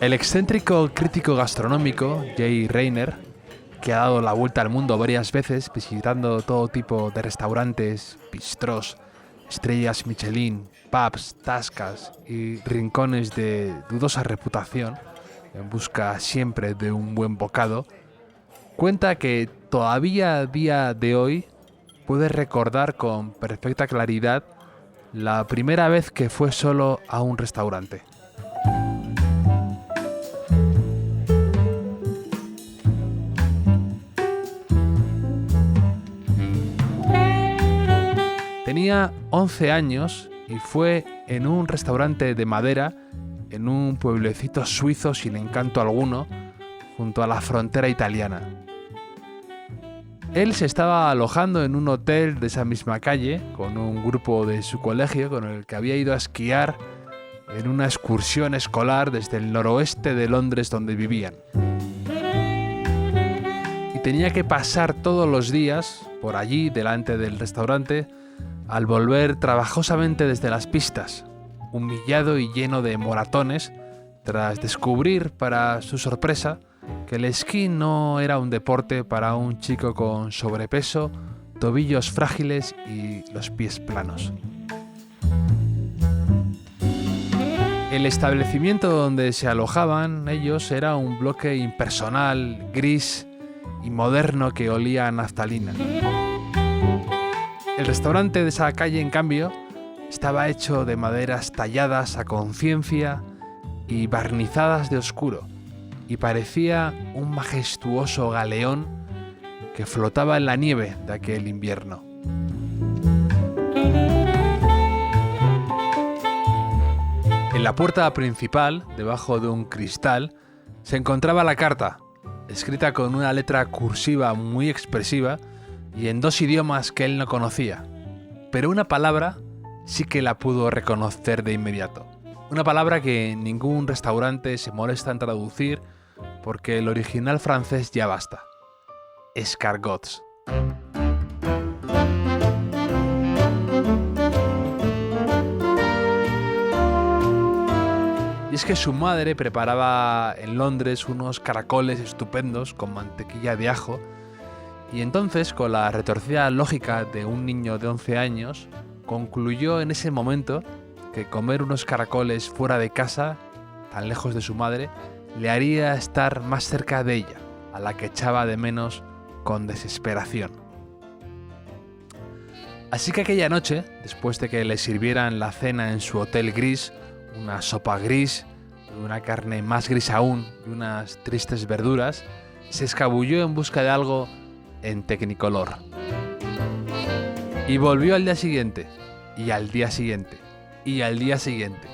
El excéntrico crítico gastronómico Jay Rayner, que ha dado la vuelta al mundo varias veces visitando todo tipo de restaurantes, bistrós, estrellas Michelin, pubs, tascas y rincones de dudosa reputación, en busca siempre de un buen bocado, cuenta que todavía a día de hoy puede recordar con perfecta claridad la primera vez que fue solo a un restaurante. Tenía 11 años y fue en un restaurante de madera en un pueblecito suizo sin encanto alguno, junto a la frontera italiana. Él se estaba alojando en un hotel de esa misma calle con un grupo de su colegio con el que había ido a esquiar en una excursión escolar desde el noroeste de Londres donde vivían. Y tenía que pasar todos los días por allí delante del restaurante al volver trabajosamente desde las pistas, humillado y lleno de moratones, tras descubrir, para su sorpresa, que el esquí no era un deporte para un chico con sobrepeso, tobillos frágiles y los pies planos. El establecimiento donde se alojaban ellos era un bloque impersonal, gris y moderno que olía a naftalina. El restaurante de esa calle, en cambio, estaba hecho de maderas talladas a conciencia y barnizadas de oscuro, y parecía un majestuoso galeón que flotaba en la nieve de aquel invierno. En la puerta principal, debajo de un cristal, se encontraba la carta, escrita con una letra cursiva muy expresiva y en 2 idiomas que él no conocía, pero una palabra sí que la pudo reconocer de inmediato. Una palabra que ningún restaurante se molesta en traducir porque el original francés ya basta. Escargots. Y es que su madre preparaba en Londres unos caracoles estupendos con mantequilla de ajo, y entonces, con la retorcida lógica de un niño de 11 años, concluyó en ese momento que comer unos caracoles fuera de casa, tan lejos de su madre, le haría estar más cerca de ella, a la que echaba de menos con desesperación. Así que aquella noche, después de que le sirvieran la cena en su hotel gris, una sopa gris, una carne más gris aún y unas tristes verduras, se escabulló en busca de algo en Technicolor. Y volvió al día siguiente, y al día siguiente, y al día siguiente,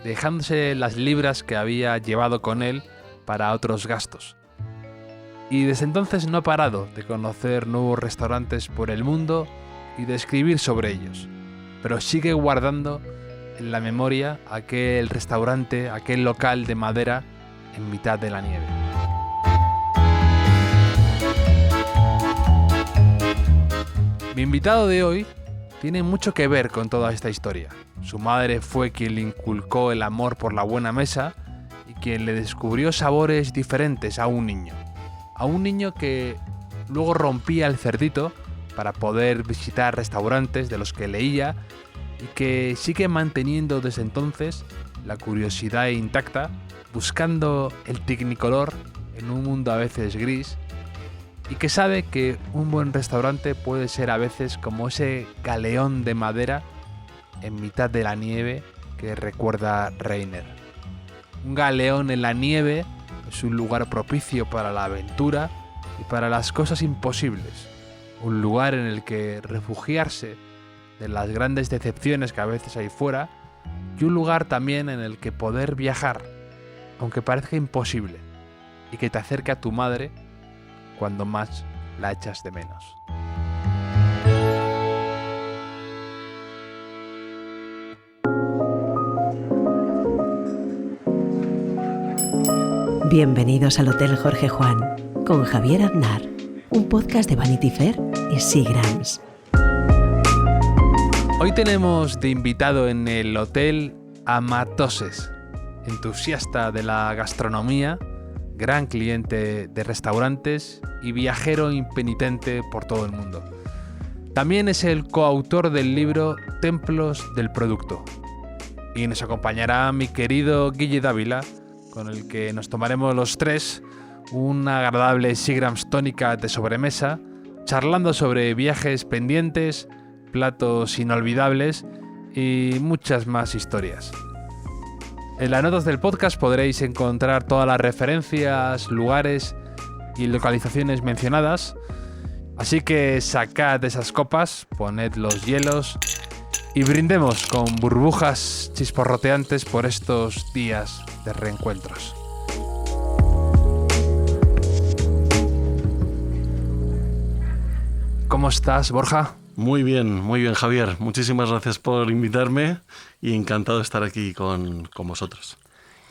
dejándose las libras que había llevado con él para otros gastos. Y desde entonces no ha parado de conocer nuevos restaurantes por el mundo y de escribir sobre ellos, pero sigue guardando en la memoria aquel restaurante, aquel local de madera en mitad de la nieve. Mi invitado de hoy tiene mucho que ver con toda esta historia. Su madre fue quien le inculcó el amor por la buena mesa y quien le descubrió sabores diferentes a un niño. A un niño que luego rompía el cerdito para poder visitar restaurantes de los que leía y que sigue manteniendo desde entonces la curiosidad intacta, buscando el Technicolor en un mundo a veces gris, y que sabe que un buen restaurante puede ser a veces como ese galeón de madera en mitad de la nieve que recuerda Rayner. Un galeón en la nieve es un lugar propicio para la aventura y para las cosas imposibles, un lugar en el que refugiarse de las grandes decepciones que a veces hay fuera, y un lugar también en el que poder viajar, aunque parezca imposible, y que te acerque a tu madre cuando más la echas de menos. Bienvenidos al Hotel Jorge Juan con Javier Aznar, un podcast de Vanity Fair y Seagram's. Hoy tenemos de invitado en el hotel a Matoses. entusiasta de la gastronomía, gran cliente de restaurantes y viajero impenitente por todo el mundo. También es el coautor del libro Templos del Producto. Y nos acompañará mi querido Guille Dávila, con el que nos tomaremos los tres una agradable Seagram's tónica de sobremesa, charlando sobre viajes pendientes, platos inolvidables y muchas más historias. En las notas del podcast podréis encontrar todas las referencias, lugares y localizaciones mencionadas. Así que sacad esas copas, poned los hielos y brindemos con burbujas chisporroteantes por estos días de reencuentros. ¿Cómo estás, Borja? Muy bien, Javier. Muchísimas gracias por invitarme y encantado de estar aquí con vosotros.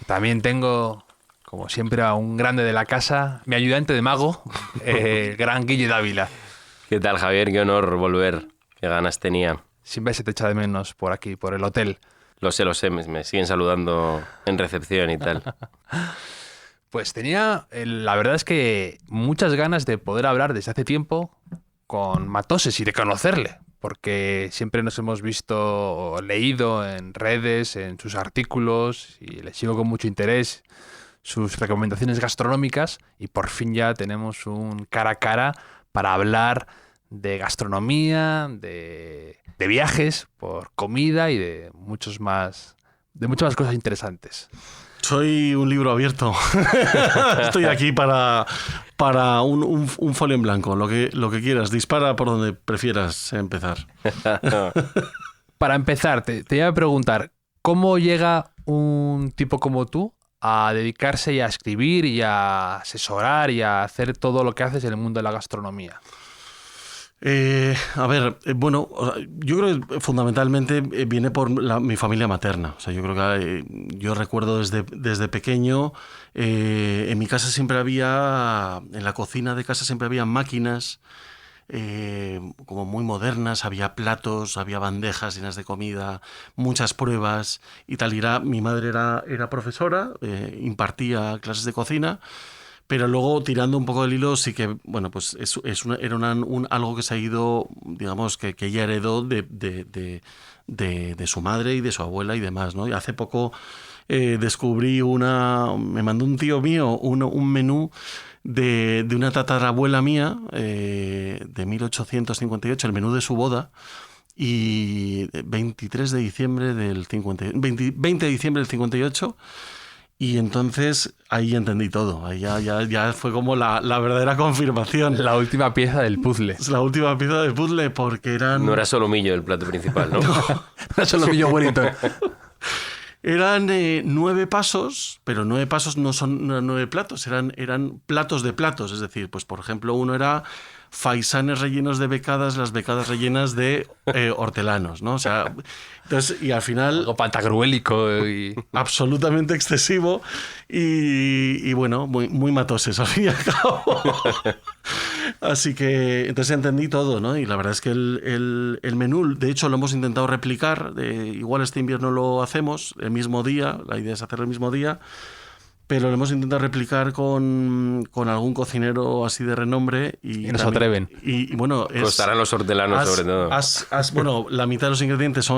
También tengo, como siempre, a un grande de la casa, mi ayudante de mago, el gran Guille Dávila. ¿Qué tal, Javier? Qué honor volver. Qué ganas tenía. Siempre se te echa de menos por aquí, por el hotel. Lo sé, me siguen saludando en recepción y tal. Pues tenía, la verdad es que muchas ganas de poder hablar desde hace tiempo con Matoses y de conocerle, porque siempre nos hemos visto o leído en redes, en sus artículos, y le sigo con mucho interés sus recomendaciones gastronómicas, y por fin ya tenemos un cara a cara para hablar de gastronomía, de viajes por comida y de muchas más cosas interesantes. Soy un libro abierto. Estoy aquí para un folio en blanco, lo que quieras. Dispara por donde prefieras empezar. Para empezar, te iba a preguntar, ¿cómo llega un tipo como tú a dedicarse y a escribir y a asesorar y a hacer todo lo que haces en el mundo de la gastronomía? Bueno, yo creo que fundamentalmente viene por mi familia materna. O sea, yo creo que yo recuerdo desde pequeño, en mi casa siempre había, en la cocina de casa siempre había máquinas como muy modernas, había platos, había bandejas llenas de comida, muchas pruebas y tal. Mi madre era profesora, impartía clases de cocina. Pero luego, tirando un poco del hilo, sí que, bueno, pues era algo que se ha ido, digamos, que ella heredó de su madre y de su abuela y demás, ¿no? Y hace poco descubrí me mandó un tío mío un menú de una tatarabuela mía de 1858, el menú de su boda, y 20 de diciembre del 58. Y entonces ahí entendí todo, ahí ya fue como la verdadera confirmación. La última pieza del puzzle. Es la última pieza del puzzle porque eran... No era solomillo el plato principal, ¿no? No era solomillo Wellington. Eran 9 pasos, pero 9 pasos no son 9 platos, eran platos de platos. Es decir, pues por ejemplo, uno era faisanes rellenos de becadas, las becadas rellenas de hortelanos, ¿no? O sea, entonces, y al final... Algo pantagruélico y... Absolutamente excesivo y bueno, muy matoses al fin y al cabo. Así que entonces entendí todo, ¿no? Y la verdad es que el menú, de hecho, lo hemos intentado replicar. Igual este invierno lo hacemos el mismo día, la idea es hacerlo el mismo día, pero lo hemos intentado replicar con algún cocinero así de renombre. Y no se atreven. Y bueno, costarán los hortelanos sobre todo. Bueno, la mitad de los ingredientes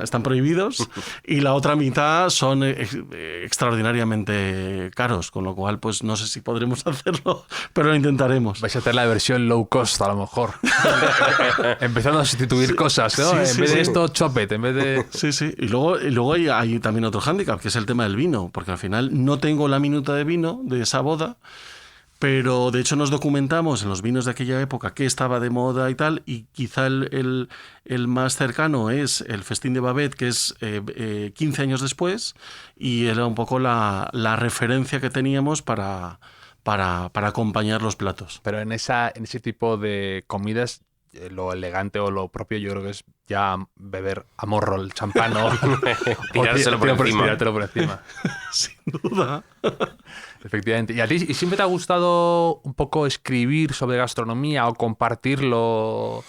están prohibidos y la otra mitad son extraordinariamente caros, con lo cual pues no sé si podremos hacerlo, pero lo intentaremos. Vais a hacer la versión low cost a lo mejor. Empezando a sustituir cosas, ¿no? Sí, en vez de esto, chopet, en vez de... Sí. Y luego hay también otro hándicap, que es el tema del vino, porque al final no tengo la minuta de vino de esa boda, pero de hecho nos documentamos en los vinos de aquella época qué estaba de moda y tal, y quizá el más cercano es el Festín de Babet, que es 15 años después, y era un poco la referencia que teníamos para acompañar los platos. Pero en ese tipo de comidas, lo elegante o lo propio yo creo que es ya beber a morro el champán o tirárselo por encima. Sin duda. Efectivamente. ¿Y a ti siempre te ha gustado un poco escribir sobre gastronomía o compartirlo?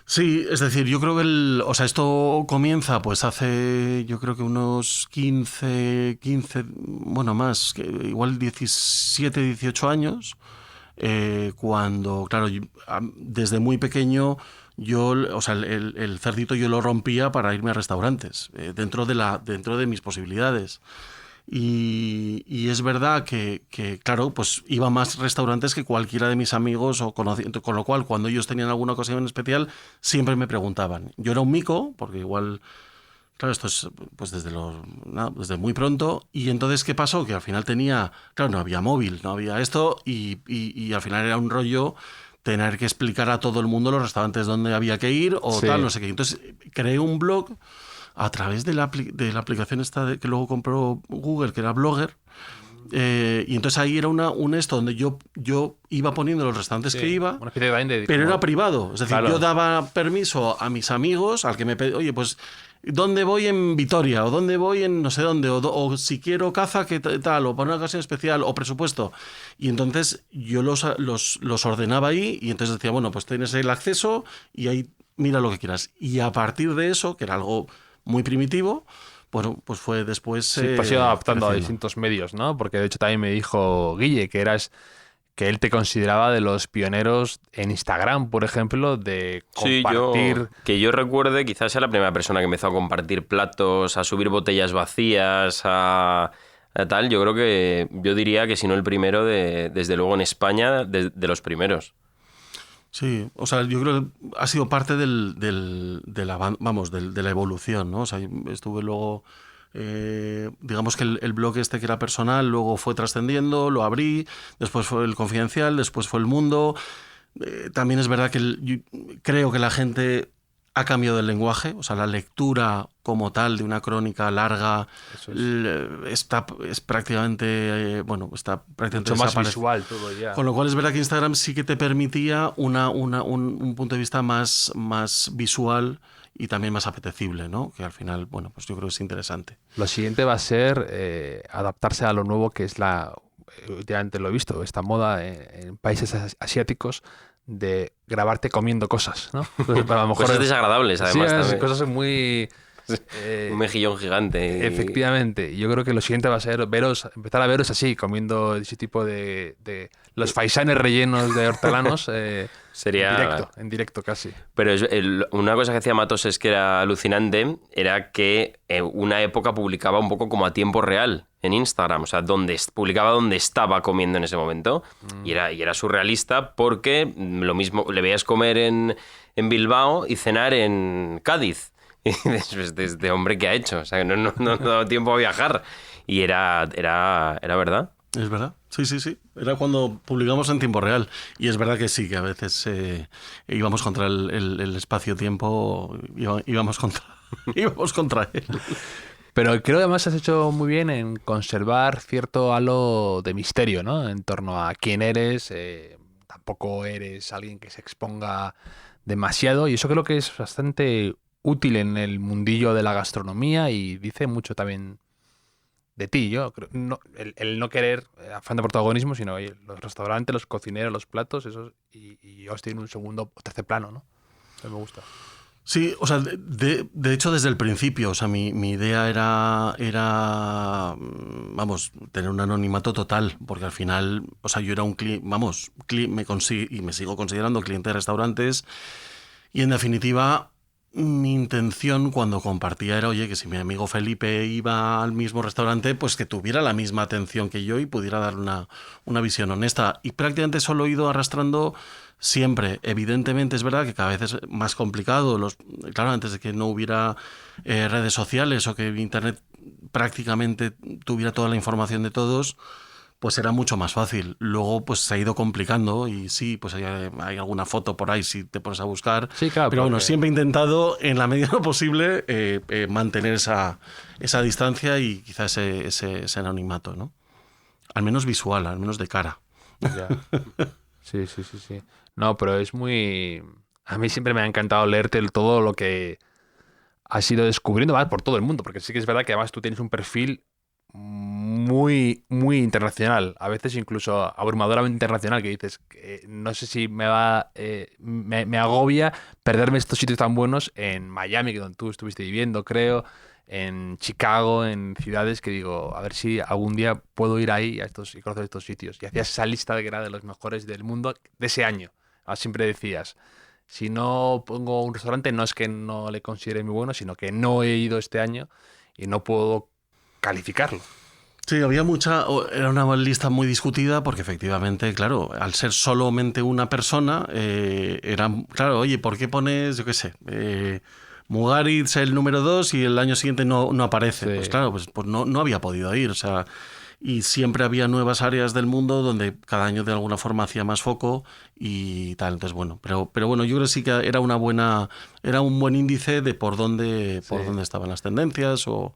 Sí, es decir, yo creo que o sea, esto comienza pues hace, yo creo que unos 15, bueno, más, que igual 17, 18 años, cuando, claro, desde muy pequeño yo, o sea, el cerdito yo lo rompía para irme a restaurantes, dentro de mis posibilidades. Y es verdad que, claro, pues iba a más restaurantes que cualquiera de mis amigos o conocidos, con lo cual cuando ellos tenían alguna ocasión especial siempre me preguntaban. Yo era un mico, porque igual, claro, esto es pues desde muy pronto, y entonces ¿qué pasó? Que al final claro, no había móvil, no había esto, y al final era un rollo tener que explicar a todo el mundo los restaurantes donde había que ir o Sí. tal, no sé qué. Entonces creé un blog a través de la aplicación esta que luego compró Google, que era Blogger. Y entonces ahí era un esto donde yo iba poniendo los restaurantes que iba, Una especie de pero como- era privado. Es decir, Claro. yo daba permiso a mis amigos, al que me pedía, oye, pues, ¿dónde voy en Vitoria? ¿O dónde voy en no sé dónde? O si quiero caza, ¿qué tal? O para una ocasión especial, o presupuesto. Y entonces yo los ordenaba ahí y entonces decía, bueno, pues tienes el acceso y ahí mira lo que quieras. Y a partir de eso, que era algo muy primitivo, bueno, pues fue después... Sí, pues has ido adaptando a creciendo. distintos medios, ¿no? Porque de hecho también me dijo Guille que él te consideraba de los pioneros en Instagram, por ejemplo, de Sí, compartir. que yo recuerde, quizás sea la primera persona que empezó a compartir platos, a subir botellas vacías, a tal. Yo creo que, yo diría que si no el primero, desde luego en España, de los primeros. Sí, o sea, yo creo que ha sido parte de la evolución, ¿no? O sea, estuve luego, digamos que el blog este que era personal, luego fue trascendiendo, lo abrí, después fue el Confidencial, después fue el Mundo. También es verdad que yo creo que la gente ha cambiado el lenguaje, o sea, la lectura como tal de una crónica larga Eso es. es prácticamente, bueno, está prácticamente Mucho más desaparecido. visual todo ya. Con lo cual es verdad que Instagram sí que te permitía un punto de vista más visual y también más apetecible, ¿no? Que al final, bueno, pues yo creo que es interesante. Lo siguiente va a ser adaptarse a lo nuevo que es ya antes lo he visto, esta moda en países asiáticos de grabarte comiendo cosas, ¿no? Pues a lo mejor Cosas desagradables, además. sí, también. cosas muy... Un mejillón gigante. Efectivamente, yo creo que lo siguiente va a ser empezar a veros así, comiendo ese tipo los faisanes rellenos de hortelanos Sería... en directo casi. Pero una cosa que hacía Matos es que era alucinante, era que una época publicaba un poco como a tiempo real en Instagram, o sea, publicaba donde estaba comiendo en ese momento, y era surrealista porque lo mismo le veías comer en Bilbao y cenar en Cádiz. Y dices, este hombre, ¿qué ha hecho? O sea, no ha dado tiempo a viajar. Y era verdad. Es verdad, sí. Era cuando publicamos en tiempo real. Y es verdad que sí, que a veces íbamos contra el espacio-tiempo, íbamos contra él. Pero creo que además has hecho muy bien en conservar cierto halo de misterio, ¿no? En torno a quién eres, tampoco eres alguien que se exponga demasiado y eso creo que es bastante útil en el mundillo de la gastronomía y dice mucho también de ti. Yo creo, el no querer afán de protagonismo, sino oye, los restaurantes, los cocineros, los platos, y os tienen un segundo o tercer plano, ¿no? Eso me gusta. Sí, o sea, de hecho desde el principio, o sea, mi idea era, vamos, tener un anonimato total, porque al final, o sea, yo era un cliente, vamos, y me sigo considerando cliente de restaurantes, y en definitiva, mi intención cuando compartía era, oye, que si mi amigo Felipe iba al mismo restaurante, pues que tuviera la misma atención que yo y pudiera dar una visión honesta. Y prácticamente eso lo he ido arrastrando siempre. Evidentemente es verdad que cada vez es más complicado. Claro, antes de que no hubiera redes sociales o que Internet prácticamente tuviera toda la información de todos, pues era mucho más fácil. Luego pues se ha ido complicando y sí, pues hay alguna foto por ahí si te pones a buscar. Sí, claro, pero bueno, porque- siempre he intentado en la medida de lo posible mantener esa distancia y quizás ese anonimato, ¿no? Al menos visual, al menos de cara. Ya. Sí. No, pero es muy... A mí siempre me ha encantado leerte todo lo que has ido descubriendo, ¿vale? Por todo el mundo, porque sí que es verdad que además tú tienes un perfil muy, muy internacional. A veces incluso abrumadoramente internacional, que dices, no sé si me agobia perderme estos sitios tan buenos en Miami, que donde tú estuviste viviendo, creo, en Chicago, en ciudades que digo, a ver si algún día puedo ir ahí y conocer estos sitios. Y hacías esa lista de que era de los mejores del mundo de ese año. Siempre decías, si no pongo un restaurante, no es que no le considere muy bueno, sino que no he ido este año y no puedo calificarlo. Sí, era una lista muy discutida porque efectivamente, claro, al ser solamente una persona, claro, oye, ¿por qué pones, yo qué sé, Mugaritz el número 2 y el año siguiente no aparece? Sí. Pues claro, pues no había podido ir, o sea, y siempre había nuevas áreas del mundo donde cada año de alguna forma hacía más foco y tal. Entonces, bueno, pero bueno, yo creo que sí que era un buen índice de por dónde estaban las tendencias o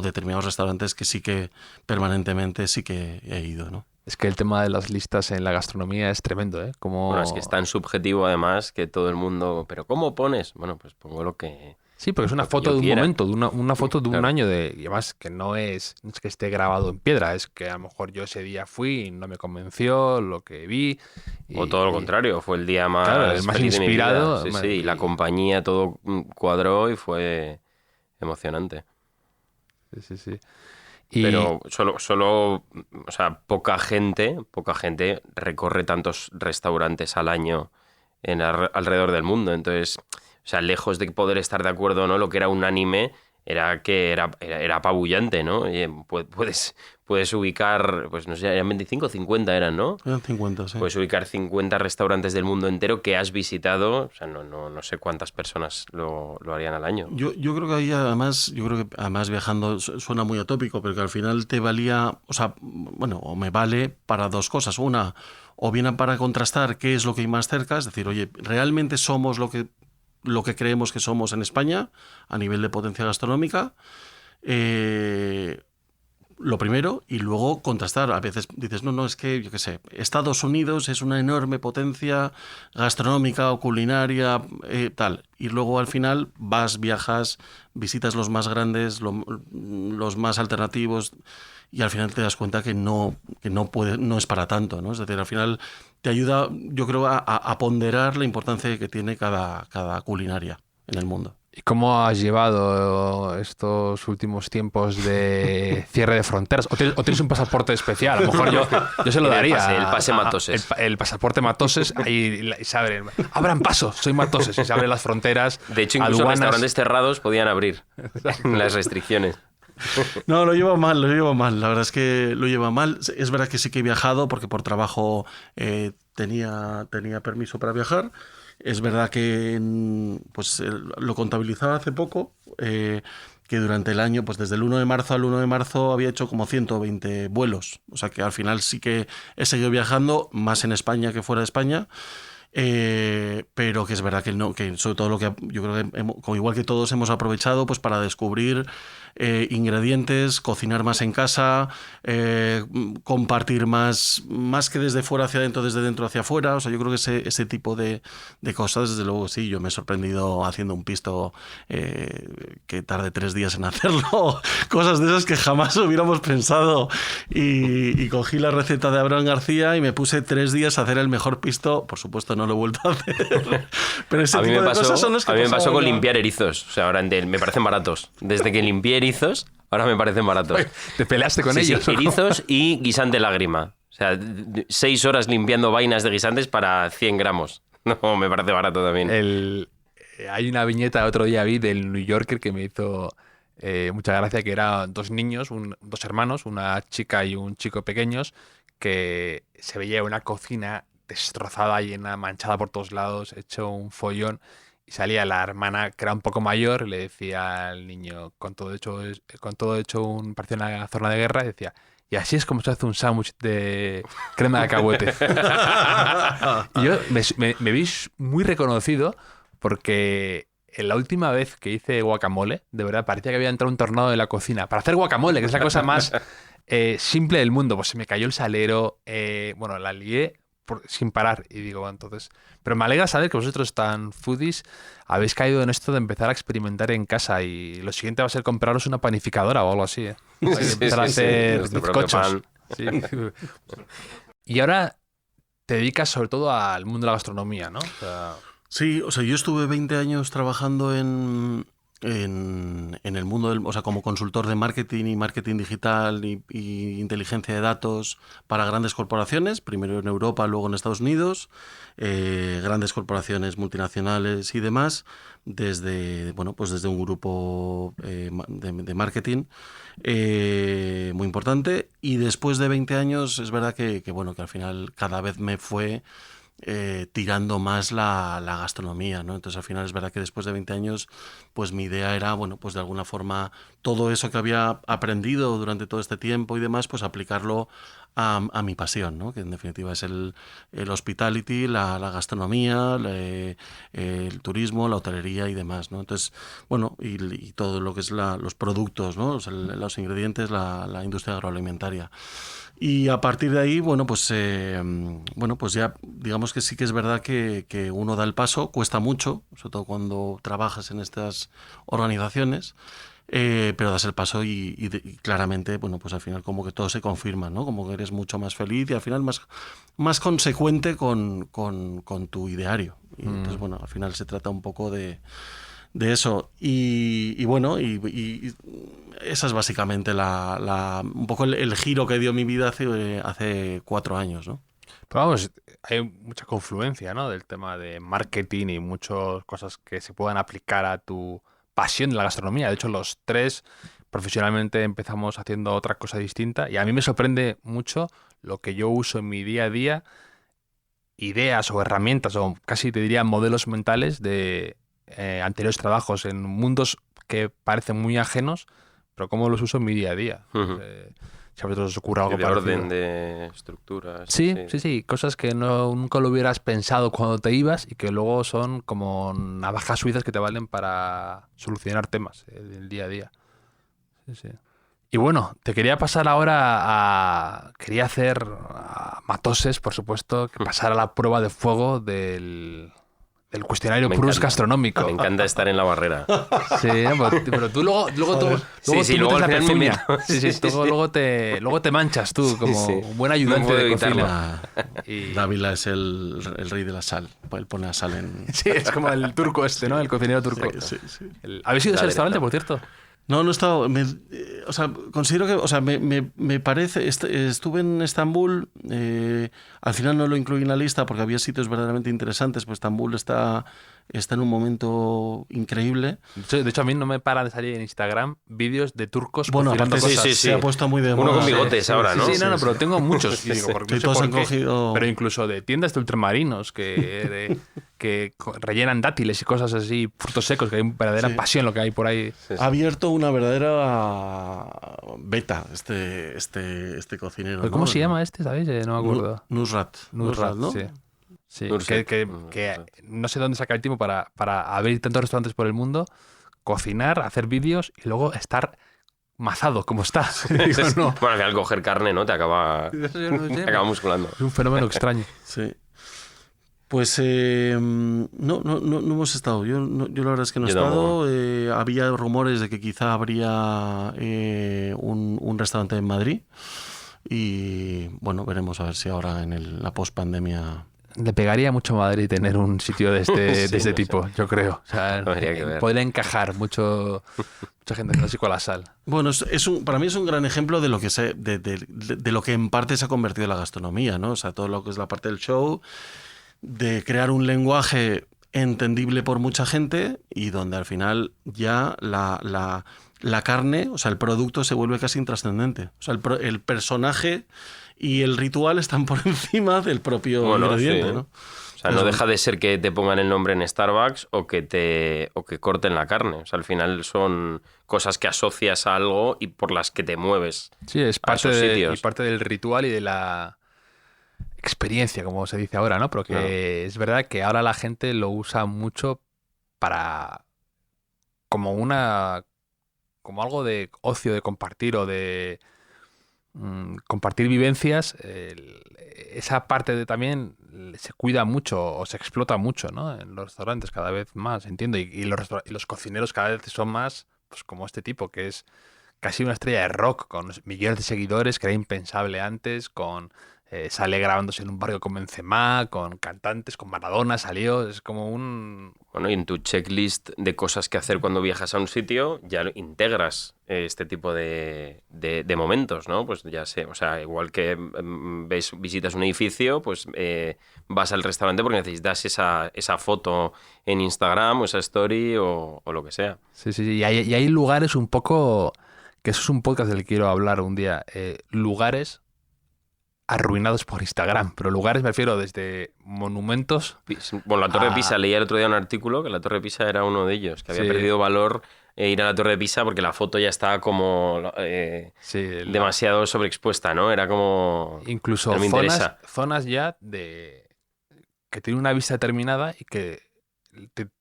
determinados restaurantes que sí que permanentemente sí que he ido, ¿no? Es que el tema de las listas en la gastronomía es tremendo, ¿eh? Bueno, es que es tan subjetivo además que todo el mundo... ¿Pero cómo pones? Bueno, pues pongo lo que... Sí, porque es una foto de un momento, una foto de un año, y además que no es que esté grabado en piedra, es que a lo mejor yo ese día fui y no me convenció lo que vi. O todo lo contrario, fue el día más, claro, el más feliz de mi inspirado. vida. Sí, y la compañía todo cuadró y fue emocionante. Sí. Pero solo, o sea, poca gente recorre tantos restaurantes al año alrededor del mundo. Entonces, o sea, lejos de poder estar de acuerdo o no, lo que era unánime era que era apabullante, ¿no? Puedes ubicar, pues no sé, eran 25 o 50 eran, ¿no? Eran 50, sí. Puedes ubicar 50 restaurantes del mundo entero que has visitado. O sea, no sé cuántas personas lo harían al año. Yo creo que ahí además, viajando suena muy utópico, pero que al final te valía, o sea, bueno, o me vale para dos cosas. Una, o bien para contrastar qué es lo que hay más cerca, es decir, oye, ¿realmente somos lo que creemos que somos en España a nivel de potencia gastronómica? Lo primero, y luego contrastar. A veces dices, no, es que, yo qué sé, Estados Unidos es una enorme potencia gastronómica o culinaria, tal. Y luego al final viajas, visitas los más grandes, los más alternativos, y al final te das cuenta que no es para tanto, ¿no? Es decir, al final te ayuda, yo creo, a ponderar la importancia que tiene cada culinaria en el mundo. ¿Y cómo has llevado estos últimos tiempos de cierre de fronteras? ¿O tienes un pasaporte especial? A lo mejor yo se lo daría. El pase Matoses. El pasaporte Matoses, ahí se abren. Abran paso, soy Matoses. Y se abren las fronteras. De hecho, incluso aduanas. Restaurantes cerrados podían abrir las restricciones. No, lo lleva mal. La verdad es que lo lleva mal. Es verdad que sí que he viajado porque por trabajo tenía permiso para viajar. Es verdad que lo contabilizaba hace poco, que durante el año, pues desde el 1 de marzo al 1 de marzo había hecho como 120 vuelos. O sea que al final sí que he seguido viajando, más en España que fuera de España. Pero que es verdad que sobre todo lo que yo creo que igual que todos hemos aprovechado pues para descubrir ingredientes, cocinar más en casa, compartir más que desde fuera hacia adentro, desde dentro hacia afuera. O sea, yo creo que ese tipo de cosas, desde luego sí, yo me he sorprendido haciendo un pisto que tardé 3 días en hacerlo, cosas de esas que jamás hubiéramos pensado, y cogí la receta de Abraham García y me puse 3 días a hacer el mejor pisto. Por supuesto no lo he vuelto a hacer, pero ese tipo de cosas son las que a mí me pasó con limpiar erizos. O sea, ahora me parecen baratos. Desde que limpié erizos, ahora me parecen baratos. ¿Te peleaste con ellos? Sí, erizos y guisante lágrima. O sea, 6 horas limpiando vainas de guisantes para 100 gramos. No, me parece barato también. Hay una viñeta otro día vi del New Yorker que me hizo mucha gracia, que eran 2 niños, 2 hermanos, una chica y un chico pequeños, que se veía una cocina destrozada, llena, manchada por todos lados, hecho un follón, y salía la hermana, que era un poco mayor, y le decía al niño, con todo hecho parecía una zona de guerra, y decía, y así es como se hace un sándwich de crema de cacahuete. Y yo me vi muy reconocido porque en la última vez que hice guacamole, de verdad, parecía que había entrado un tornado en la cocina. Para hacer guacamole, que es la cosa más simple del mundo, pues se me cayó el salero, la lié sin parar. Y digo, entonces... Pero me alegra saber que vosotros tan foodies habéis caído en esto de empezar a experimentar en casa, y lo siguiente va a ser compraros una panificadora o algo así, ¿eh? Hay que empezar a hacer nuestro propio bizcochos. pan. Sí. Y ahora te dedicas sobre todo al mundo de la gastronomía, ¿no? O sea, Sí, o sea, yo estuve 20 años trabajando en el mundo o sea, como consultor de marketing y marketing digital y inteligencia de datos para grandes corporaciones, primero en Europa, luego en Estados Unidos, grandes corporaciones multinacionales y demás, desde un grupo de marketing muy importante. Y después de 20 años es verdad que al final cada vez me fue tirando más la gastronomía, ¿no? Entonces al final es verdad que después de 20 años pues mi idea era, pues de alguna forma todo eso que había aprendido durante todo este tiempo y demás, pues aplicarlo a mi pasión, ¿no? Que en definitiva es el hospitality, la gastronomía, el turismo, la hotelería y demás, ¿no? Entonces, y todo lo que es los productos, ¿no? O sea, los ingredientes, la industria agroalimentaria. Y a partir de ahí, pues ya digamos que sí que es verdad que uno da el paso, cuesta mucho, sobre todo cuando trabajas en estas organizaciones, pero das el paso y claramente, pues al final como que todo se confirma, ¿no? Como que eres mucho más feliz y al final más consecuente con tu ideario. Y entonces, al final se trata un poco de eso. Y esa es básicamente un poco el giro que dio mi vida hace 4 años, ¿no? pero vamos, hay mucha confluencia, ¿no? Del tema de marketing y muchas cosas que se puedan aplicar a tu pasión de la gastronomía. De hecho, los tres profesionalmente empezamos haciendo otra cosa distinta y a mí me sorprende mucho lo que yo uso en mi día a día, ideas o herramientas o casi te diría modelos mentales de anteriores trabajos en mundos que parecen muy ajenos, pero cómo los uso en mi día a día. Ujú. Si a vosotros os ocurre algo De parecido. orden, de estructuras. Sí, cosas que nunca lo hubieras pensado cuando te ibas y que luego son como navajas suizas que te valen para solucionar temas del día a día. Sí. Y bueno, te quería pasar ahora quería hacer a Matoses, por supuesto, que pasara la prueba de fuego del cuestionario Me Proust encanta. gastronómico. Me encanta estar en la barrera. Sí, pero tú luego Sí, luego metes al la final me pezuña. meto. Sí, luego te manchas tú como Sí. un buen ayudante No puedo de evitarlo. cocina. Y- Dávila es el rey de la sal. Él pone la sal en... Sí, es como el turco este, ¿no? El cocinero turco. Sí. ¿Habéis ido a ese Dale, restaurante, dale. por cierto? No he estado. Considero que. O sea, me parece. Estuve en Estambul. Al final no lo incluí en la lista porque había sitios verdaderamente interesantes. Pues Estambul está en un momento increíble. De hecho, a mí no me para de salir en Instagram vídeos de turcos Bueno, cocinando aparte cosas. se ha puesto muy de Uno moda. con bigotes ahora, ¿no? Sí, no, pero tengo muchos. Y digo, porque Sí, no sé todos por han qué, cogido- pero incluso de tiendas de ultramarinos que rellenan dátiles y cosas así, frutos secos, que hay verdadera Sí. pasión lo que hay por ahí. Ha abierto una verdadera beta este cocinero. ¿Pero ¿Cómo ¿no? se llama este, sabéis? No me acuerdo. Nusrat. Nusrat, ¿no? sí. Sí, Nusrat. que no sé dónde saca el tiempo para abrir tantos restaurantes por el mundo, cocinar, hacer vídeos y luego estar mazado como está. Digo, no. Bueno, al final coger carne, ¿no? Te acaba musculando. Es un fenómeno extraño. Sí. Pues no hemos estado. Yo la verdad es que no he Yo estado. Había rumores de que quizá habría un restaurante en Madrid. Y bueno, veremos a ver si ahora en la pospandemia. Le pegaría mucho a Madrid tener un sitio de este tipo, yo creo. O sea, Habría que ver. podría encajar mucha gente clásico a la sal. Bueno, para mí es un gran ejemplo de lo que de lo que en parte se ha convertido la gastronomía, ¿no? O sea, todo lo que es la parte del show, de crear un lenguaje entendible por mucha gente y donde al final ya la carne, o sea, el producto se vuelve casi intrascendente. O sea, el personaje y el ritual están por encima del propio ingrediente, sí. ¿no? O sea, no deja de ser que te pongan el nombre en Starbucks o que corten la carne. O sea, al final son cosas que asocias a algo y por las que te mueves. Sí, es a parte, esos sitios. y parte del ritual y de la experiencia, como se dice ahora, ¿no? Pero que Claro. es verdad que ahora la gente lo usa mucho para como algo de ocio, de compartir o de compartir vivencias. Esa parte también se cuida mucho o se explota mucho, ¿no? En los restaurantes cada vez más, entiendo. Y los cocineros cada vez son más, pues como este tipo, que es casi una estrella de rock, con millones de seguidores, que era impensable antes, sale grabándose en un barrio con Benzema, con cantantes, con Maradona salió, es como un... Bueno, y en tu checklist de cosas que hacer cuando viajas a un sitio ya integras este tipo de momentos, ¿no? Pues ya sé, o sea, igual que visitas un edificio, pues vas al restaurante porque necesitas esa foto en Instagram o esa story o lo que sea. Sí, sí, sí. Y hay lugares un poco, que eso es un podcast del que quiero hablar un día, lugares arruinados por Instagram, pero lugares me refiero desde monumentos. Bueno, la Torre de Pisa, leía el otro día un artículo que la Torre de Pisa era uno de ellos, que había perdido valor ir a la Torre de Pisa porque la foto ya estaba como demasiado sobreexpuesta, ¿no? Era como... Incluso no me zonas ya que tienen una vista determinada y que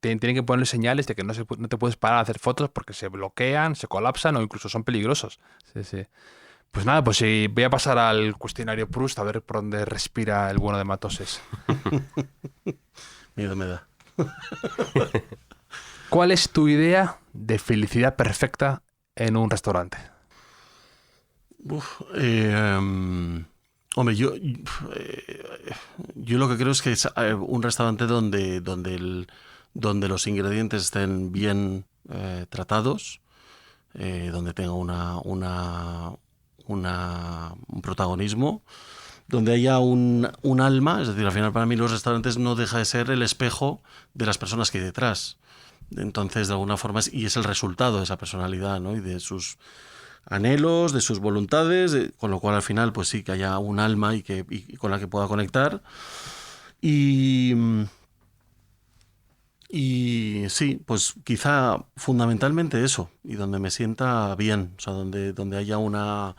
tienen que ponerle señales de que no te puedes parar a hacer fotos porque se bloquean, se colapsan o incluso son peligrosos. Sí, sí. Pues nada, pues sí, voy a pasar al cuestionario Proust a ver por dónde respira el bueno de Matoses. Miedo me da. ¿Cuál es tu idea de felicidad perfecta en un restaurante? Hombre, yo lo que creo es que es un restaurante donde los ingredientes estén bien tratados, donde tenga un protagonismo, donde haya un alma. Es decir, al final para mí los restaurantes no deja de ser el espejo de las personas que hay detrás. Entonces, de alguna forma, es el resultado de esa personalidad, ¿no? Y de sus anhelos, de sus voluntades, con lo cual al final pues sí que haya un alma y con la que pueda conectar. Y sí, pues quizá fundamentalmente eso, y donde me sienta bien, o sea, donde haya una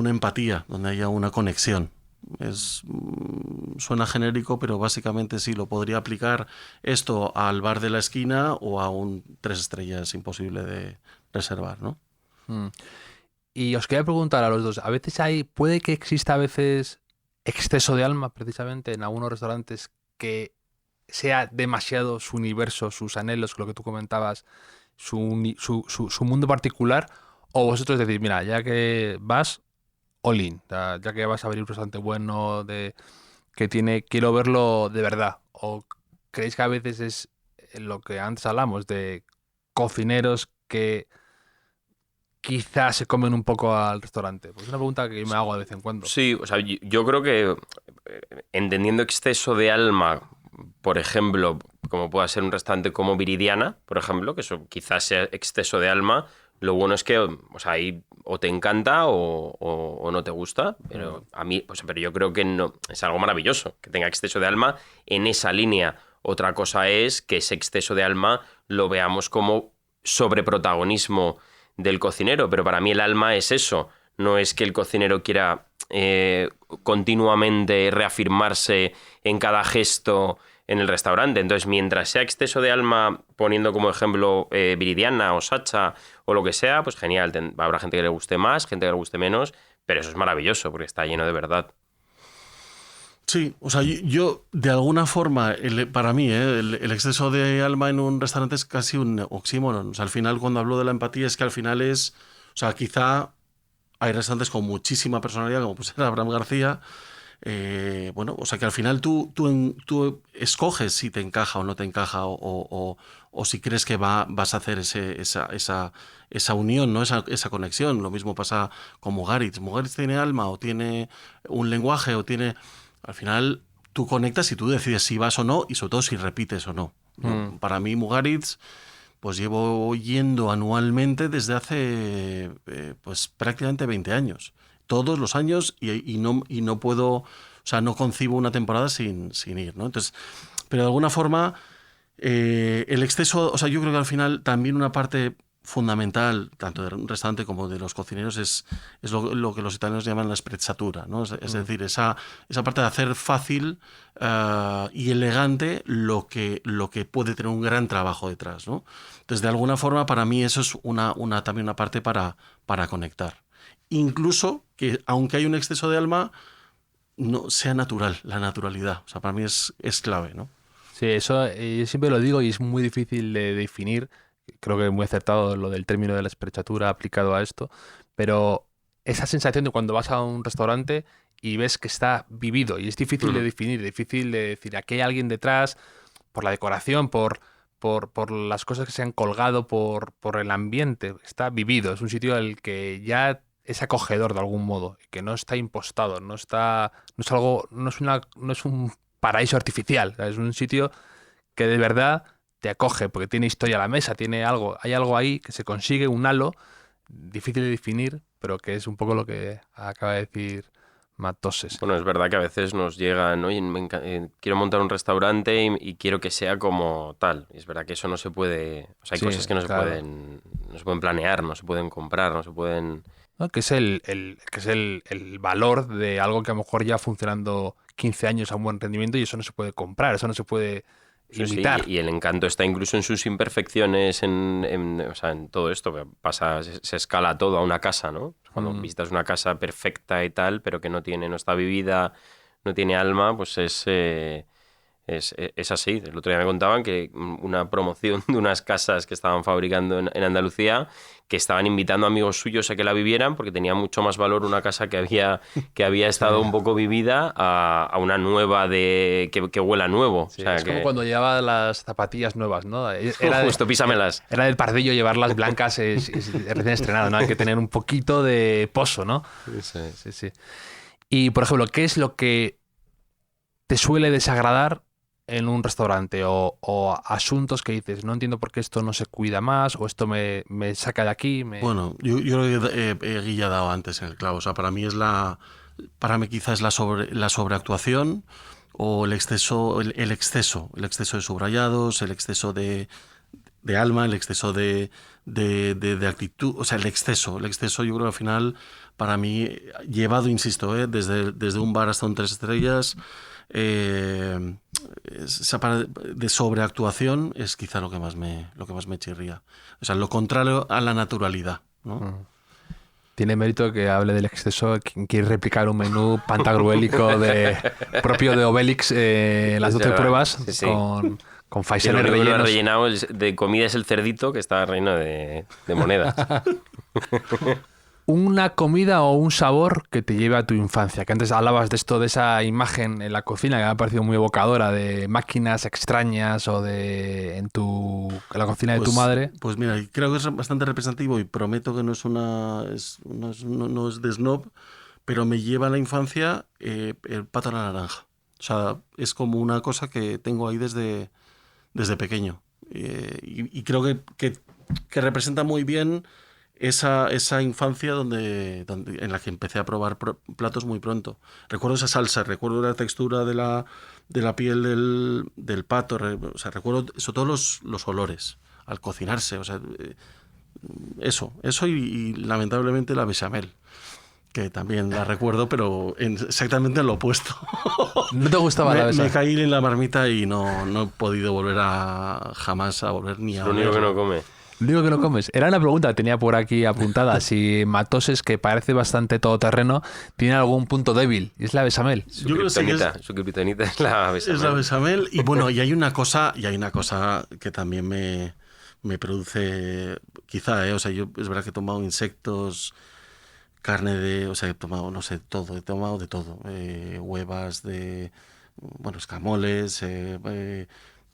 empatía, donde haya una conexión. Suena genérico, pero básicamente sí, lo podría aplicar esto al bar de la esquina o a un 3 estrellas imposible de reservar, ¿no? Y os quería preguntar a los dos, a veces puede que exista a veces exceso de alma, precisamente, en algunos restaurantes, que sea demasiado su universo, sus anhelos, lo que tú comentabas, su mundo particular, o vosotros decís, mira, ya que vas all in, ya que vas a abrir un restaurante bueno, quiero verlo de verdad, o creéis que a veces es lo que antes hablamos, de cocineros que quizás se comen un poco al restaurante? Pues es una pregunta que me hago de vez en cuando. Sí, o sea, yo creo que entendiendo exceso de alma, por ejemplo, como pueda ser un restaurante como Viridiana, por ejemplo, que eso quizás sea exceso de alma, lo bueno es que, o sea, ahí o te encanta o no te gusta, pero a mí, pero yo creo que no, es algo maravilloso que tenga exceso de alma en esa línea. Otra cosa es que ese exceso de alma lo veamos como sobreprotagonismo del cocinero, pero para mí el alma es eso, no es que el cocinero quiera continuamente reafirmarse en cada gesto en el restaurante. Entonces, mientras sea exceso de alma, poniendo como ejemplo Viridiana o Sacha o lo que sea, pues genial, habrá gente que le guste más, gente que le guste menos, pero eso es maravilloso porque está lleno de verdad. Sí, o sea, yo de alguna forma, para mí, el exceso de alma en un restaurante es casi un oxímoron. O sea, al final, cuando hablo de la empatía, es que al final o sea, quizá hay restaurantes con muchísima personalidad, como puede ser Abraham García. Bueno, o sea, que al final tú escoges si te encaja o no te encaja, o si crees que vas a hacer esa unión, ¿no? Esa conexión. Lo mismo pasa con Mugaritz. Mugaritz tiene alma, o tiene un lenguaje, o tiene... Al final tú conectas y tú decides si vas o no, y sobre todo si repites o no. Para mí Mugaritz, pues llevo yendo anualmente desde hace pues prácticamente 20 años. Todos los años, y no puedo, o sea, no concibo una temporada sin ir, ¿no? Entonces, pero de alguna forma el exceso, o sea, yo creo que al final también una parte fundamental, tanto de un restaurante como de los cocineros, es lo que los italianos llaman la sprezzatura, ¿no? Es decir, esa parte de hacer fácil y elegante lo que puede tener un gran trabajo detrás, ¿no? Entonces, de alguna forma, para mí eso es también una parte para conectar. Incluso que, aunque hay un exceso de alma, no sea natural, la naturalidad. O sea, para mí es clave, ¿no? Sí, eso yo siempre lo digo y es muy difícil de definir. creo que es muy acertado lo del término de la esprechatura aplicado a esto, pero esa sensación de cuando vas a un restaurante y ves que está vivido, y es difícil de definir, difícil de decir, aquí hay alguien detrás, por la decoración, por las cosas que se han colgado, por el ambiente, está vivido, es un sitio al que ya es acogedor de algún modo, que no está impostado, no es un paraíso artificial, es un sitio que de verdad te acoge, porque tiene historia a la mesa, hay algo ahí que se consigue, un halo difícil de definir, pero que es un poco lo que acaba de decir Matoses. Bueno, es verdad que a veces nos llegan, oye, quiero montar un restaurante y quiero que sea como tal. Y es verdad que eso no se puede, o sea, hay cosas que no se pueden planear, no se pueden comprar, no se pueden... ¿No? Que es el valor de algo que a lo mejor ya funcionando 15 años a un buen rendimiento, y eso no se puede comprar, eso no se puede imitar. Sí, y el encanto está incluso en sus imperfecciones, o sea, en todo esto. Se escala todo a una casa, ¿no? Cuando visitas una casa perfecta y tal, pero que no está vivida, no tiene alma, pues es así. El otro día me contaban que una promoción de unas casas que estaban fabricando en Andalucía, que estaban invitando a amigos suyos a que la vivieran porque tenía mucho más valor una casa que había estado un poco vivida a una nueva que huela nuevo. Sí, o sea, es como cuando llevaba las zapatillas nuevas, ¿no? Justo, písamelas. Era del pardillo llevarlas blancas es recién estrenado, ¿no? Hay que tener un poquito de pozo, ¿no? Sí. Y, por ejemplo, ¿qué es lo que te suele desagradar en un restaurante o asuntos que dices, no entiendo por qué esto no se cuida más, o esto me saca de aquí? Bueno, yo creo que Guille ya ha dado antes en el clavo. O sea, para mí quizás es la sobreactuación o el exceso de subrayados, el exceso de alma, el exceso de actitud, o sea, el exceso yo creo que al final, para mí, llevado, insisto, desde un bar hasta un 3 estrellas, esa de sobreactuación es quizá lo que más me chirría. O sea, lo contrario a la naturalidad, ¿no? Tiene mérito que hable del exceso. Quien quiere replicar un menú pantagruélico propio de Obélix, las 12 pruebas, sí. con faisanes rellenos. Lo rellenos. rellenado de comida es el cerdito, que está relleno de monedas. Una comida o un sabor que te lleve a tu infancia, que antes hablabas de esto, de esa imagen en la cocina que me ha parecido muy evocadora, de máquinas extrañas o en la cocina de tu madre. Pues mira, creo que es bastante representativo y prometo que no es de snob, pero me lleva a la infancia el pato a la naranja. O sea, es como una cosa que tengo ahí desde pequeño. Y creo que representa muy bien esa infancia en la que empecé a probar platos muy pronto. Recuerdo esa salsa, recuerdo la textura de la piel del pato, o sea, recuerdo sobre todo los olores al cocinarse, o sea, eso y lamentablemente la bechamel, que también la recuerdo, pero exactamente en lo opuesto. ¿No te gustaba la bechamel? Me caí en la marmita y no he podido volver jamás a volver ni a... Lo único que no come. Lo único que no comes. Era una pregunta que tenía por aquí apuntada. Si Matoses, que parece bastante todoterreno, tiene algún punto débil. Y es la bechamel. Su kriptonita es la bechamel. Es la bechamel. Y bueno, y hay una cosa que también me produce, quizá, o sea, yo es verdad que he tomado insectos, carne o sea, he tomado, no sé, todo. He tomado de todo. Huevas escamoles,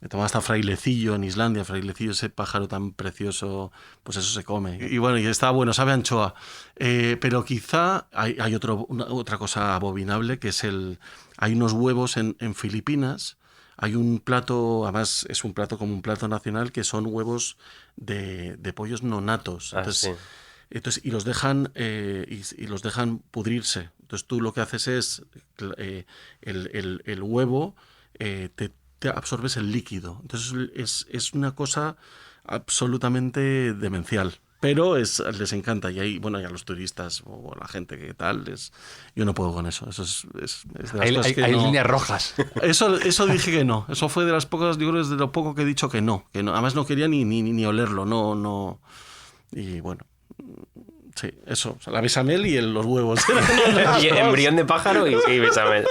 he tomado hasta frailecillo en Islandia, frailecillo, ese pájaro tan precioso, pues eso se come. Y bueno, y está bueno, sabe a anchoa. Pero quizá hay otra cosa abominable, que hay unos huevos en Filipinas. Hay un plato, además es un plato como un plato nacional, que son huevos de pollos nonatos. Entonces, y los dejan pudrirse. Entonces tú lo que haces es el huevo te absorbes el líquido. Entonces es una cosa absolutamente demencial. Pero les encanta. Y ahí, bueno, y a los turistas o a la gente que tal, yo no puedo con eso. Eso es de las cosas que hay no... líneas rojas. Eso dije que no. Eso fue de las pocas, yo creo que es de lo poco que he dicho que no. Además no quería ni olerlo. No. Y bueno... Sí, eso. O sea, la bechamel y los huevos. Y embrión de pájaro y bechamel.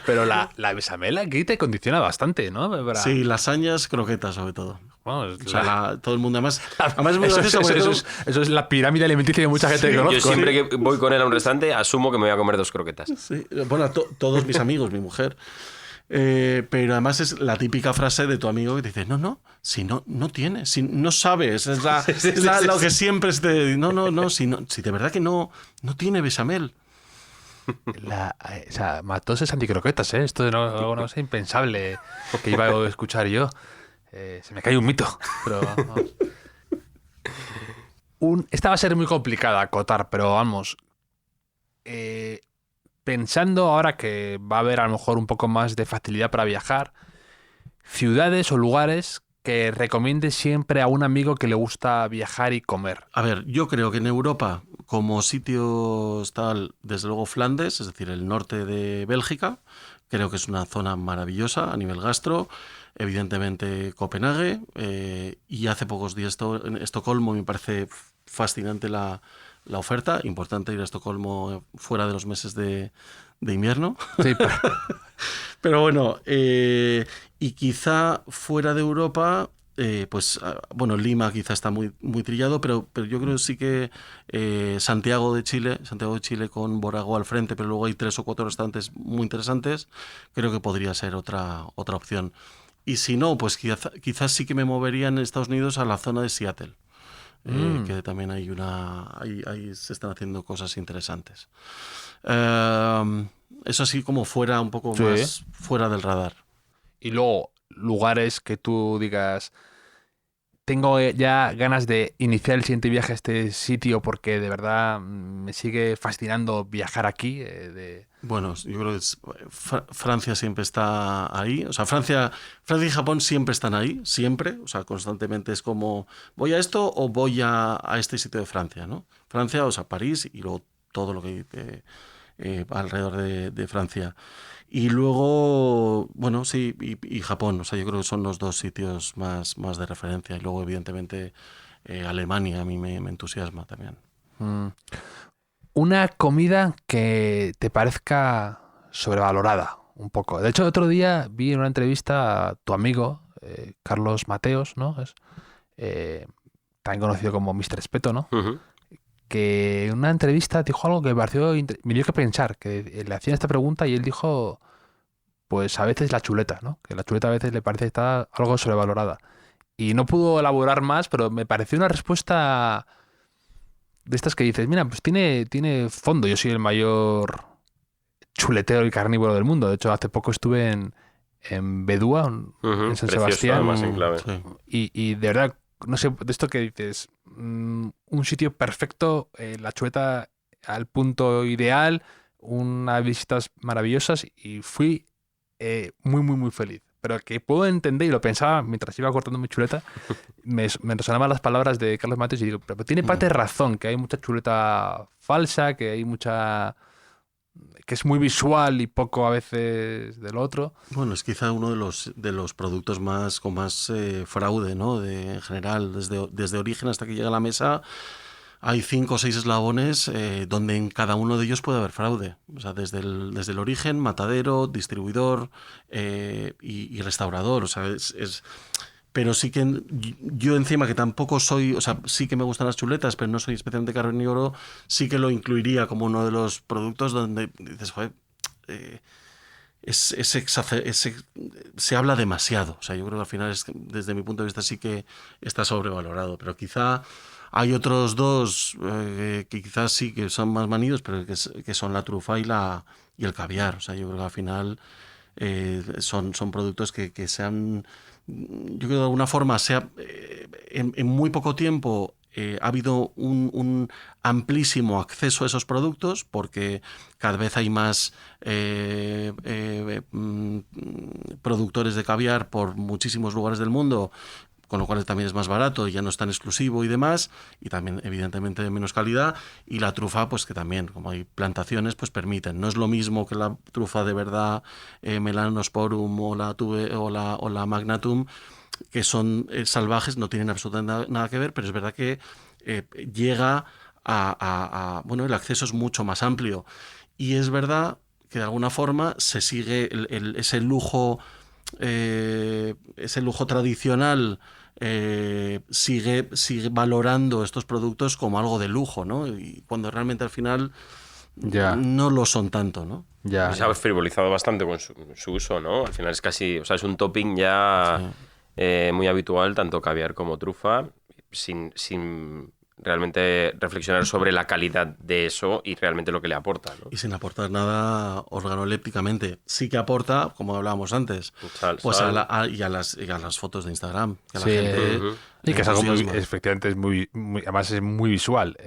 Pero la bechamel aquí te condiciona bastante, ¿no? Sí, lasañas, croquetas sobre todo. Bueno, O sea, todo el mundo además es muy eso, gracioso porque eso es la pirámide alimenticia de mucha gente que Yo conozco. siempre que voy con él a un restaurante asumo que me voy a comer 2 croquetas. sí, bueno, todos mis amigos, mi mujer. Pero además es la típica frase de tu amigo que te dice, no, si no tiene, si no sabes, lo que siempre es de, no, si de verdad que no tiene bechamel. O sea, Matos es anticroquetas, ¿eh? Esto no es impensable que iba a escuchar yo. Se me cae un mito. Pero, vamos. Esta va a ser muy complicada a acotar, pero vamos. Pensando ahora que va a haber a lo mejor un poco más de facilidad para viajar, ciudades o lugares que recomiendes siempre a un amigo que le gusta viajar y comer. A ver, yo creo que en Europa, como sitio está desde luego Flandes, es decir, el norte de Bélgica, creo que es una zona maravillosa a nivel gastro. Evidentemente Copenhague, y hace pocos días en Estocolmo. Me parece fascinante la oferta. Importante ir a Estocolmo fuera de los meses de invierno. Sí, Pero bueno, y quizá fuera de Europa, Lima quizá está muy, muy trillado, pero yo creo sí que Santiago de Chile con Borago al frente, pero luego hay 3 o 4 restaurantes muy interesantes, creo que podría ser otra opción. Y si no, pues quizás sí que me movería en Estados Unidos a la zona de Seattle. Que también ahí se están haciendo cosas interesantes. Eso sí, como fuera un poco más fuera del radar. Y luego, lugares que tú digas, tengo ya ganas de iniciar el siguiente viaje a este sitio porque de verdad me sigue fascinando viajar aquí. Bueno, yo creo que Francia siempre está ahí. O sea, Francia y Japón siempre están ahí, siempre. O sea, constantemente es como, ¿voy a esto o voy a este sitio de Francia, ¿no? Francia, o sea, París y luego todo lo que alrededor de Francia. Y luego, bueno, sí, y Japón. O sea, yo creo que son los 2 sitios más de referencia. Y luego, evidentemente, Alemania a mí me entusiasma también. Una comida que te parezca sobrevalorada un poco. De hecho, otro día vi en una entrevista a tu amigo, Carlos Mateos, ¿no? También conocido como Mr. Espeto, ¿no? Uh-huh. Que en una entrevista dijo algo que me dio que pensar, que le hacían esta pregunta y él dijo, pues a veces la chuleta, ¿no? Que la chuleta a veces le parece que está algo sobrevalorada. Y no pudo elaborar más, pero me pareció una respuesta de estas que dices, mira, pues tiene fondo. Yo soy el mayor chuletero y carnívoro del mundo. De hecho, hace poco estuve en Bedúa, en San Sebastián. Además, en clave. Sí. Y de verdad, no sé, de esto que dices, un sitio perfecto, la chuleta al punto ideal, unas visitas maravillosas y fui muy, muy, muy feliz. Pero que puedo entender, y lo pensaba mientras iba cortando mi chuleta, me resonaban las palabras de Carlos Mateos y digo, pero tiene parte de razón, que hay mucha chuleta falsa, que hay mucha... que es muy visual y poco a veces del otro. Bueno, es quizá uno de los productos con más fraude, ¿no? En general, desde origen hasta que llega a la mesa, hay 5 o 6 eslabones donde en cada uno de ellos puede haber fraude. O sea, desde el origen, matadero, distribuidor y restaurador. O sea, pero sí que yo encima que tampoco soy, o sea, sí que me gustan las chuletas, pero no soy especialmente carnívoro, sí que lo incluiría como uno de los productos donde dices, joder, se habla demasiado. O sea, yo creo que al final, desde mi punto de vista, sí que está sobrevalorado. Pero quizá hay otros 2 que quizás sí que son más manidos, pero que son la trufa y el caviar. O sea, yo creo que al final son productos que se han... Yo creo que de alguna forma en muy poco tiempo ha habido un amplísimo acceso a esos productos porque cada vez hay más productores de caviar por muchísimos lugares del mundo, con lo cual también es más barato y ya no es tan exclusivo y demás, y también evidentemente de menos calidad. Y la trufa, pues que también, como hay plantaciones, pues permiten. No es lo mismo que la trufa de verdad, Melanosporum o la Magnatum, que son salvajes, no tienen absolutamente nada que ver, pero es verdad que llega bueno, el acceso es mucho más amplio. Y es verdad de alguna forma se sigue ese lujo tradicional, sigue valorando estos productos como algo de lujo, ¿no? Y cuando realmente al final no lo son tanto, ¿no? Se ha frivolizado bastante con su uso, ¿no? Al final es casi, o sea, es un topping ya muy habitual, tanto caviar como trufa, sin realmente reflexionar sobre la calidad de eso y realmente lo que le aporta, ¿no? Y sin aportar nada organolépticamente. Sí que aporta, como hablábamos antes, pues a las fotos de Instagram. Que la gente y que es algo efectivamente es muy, además es muy visual.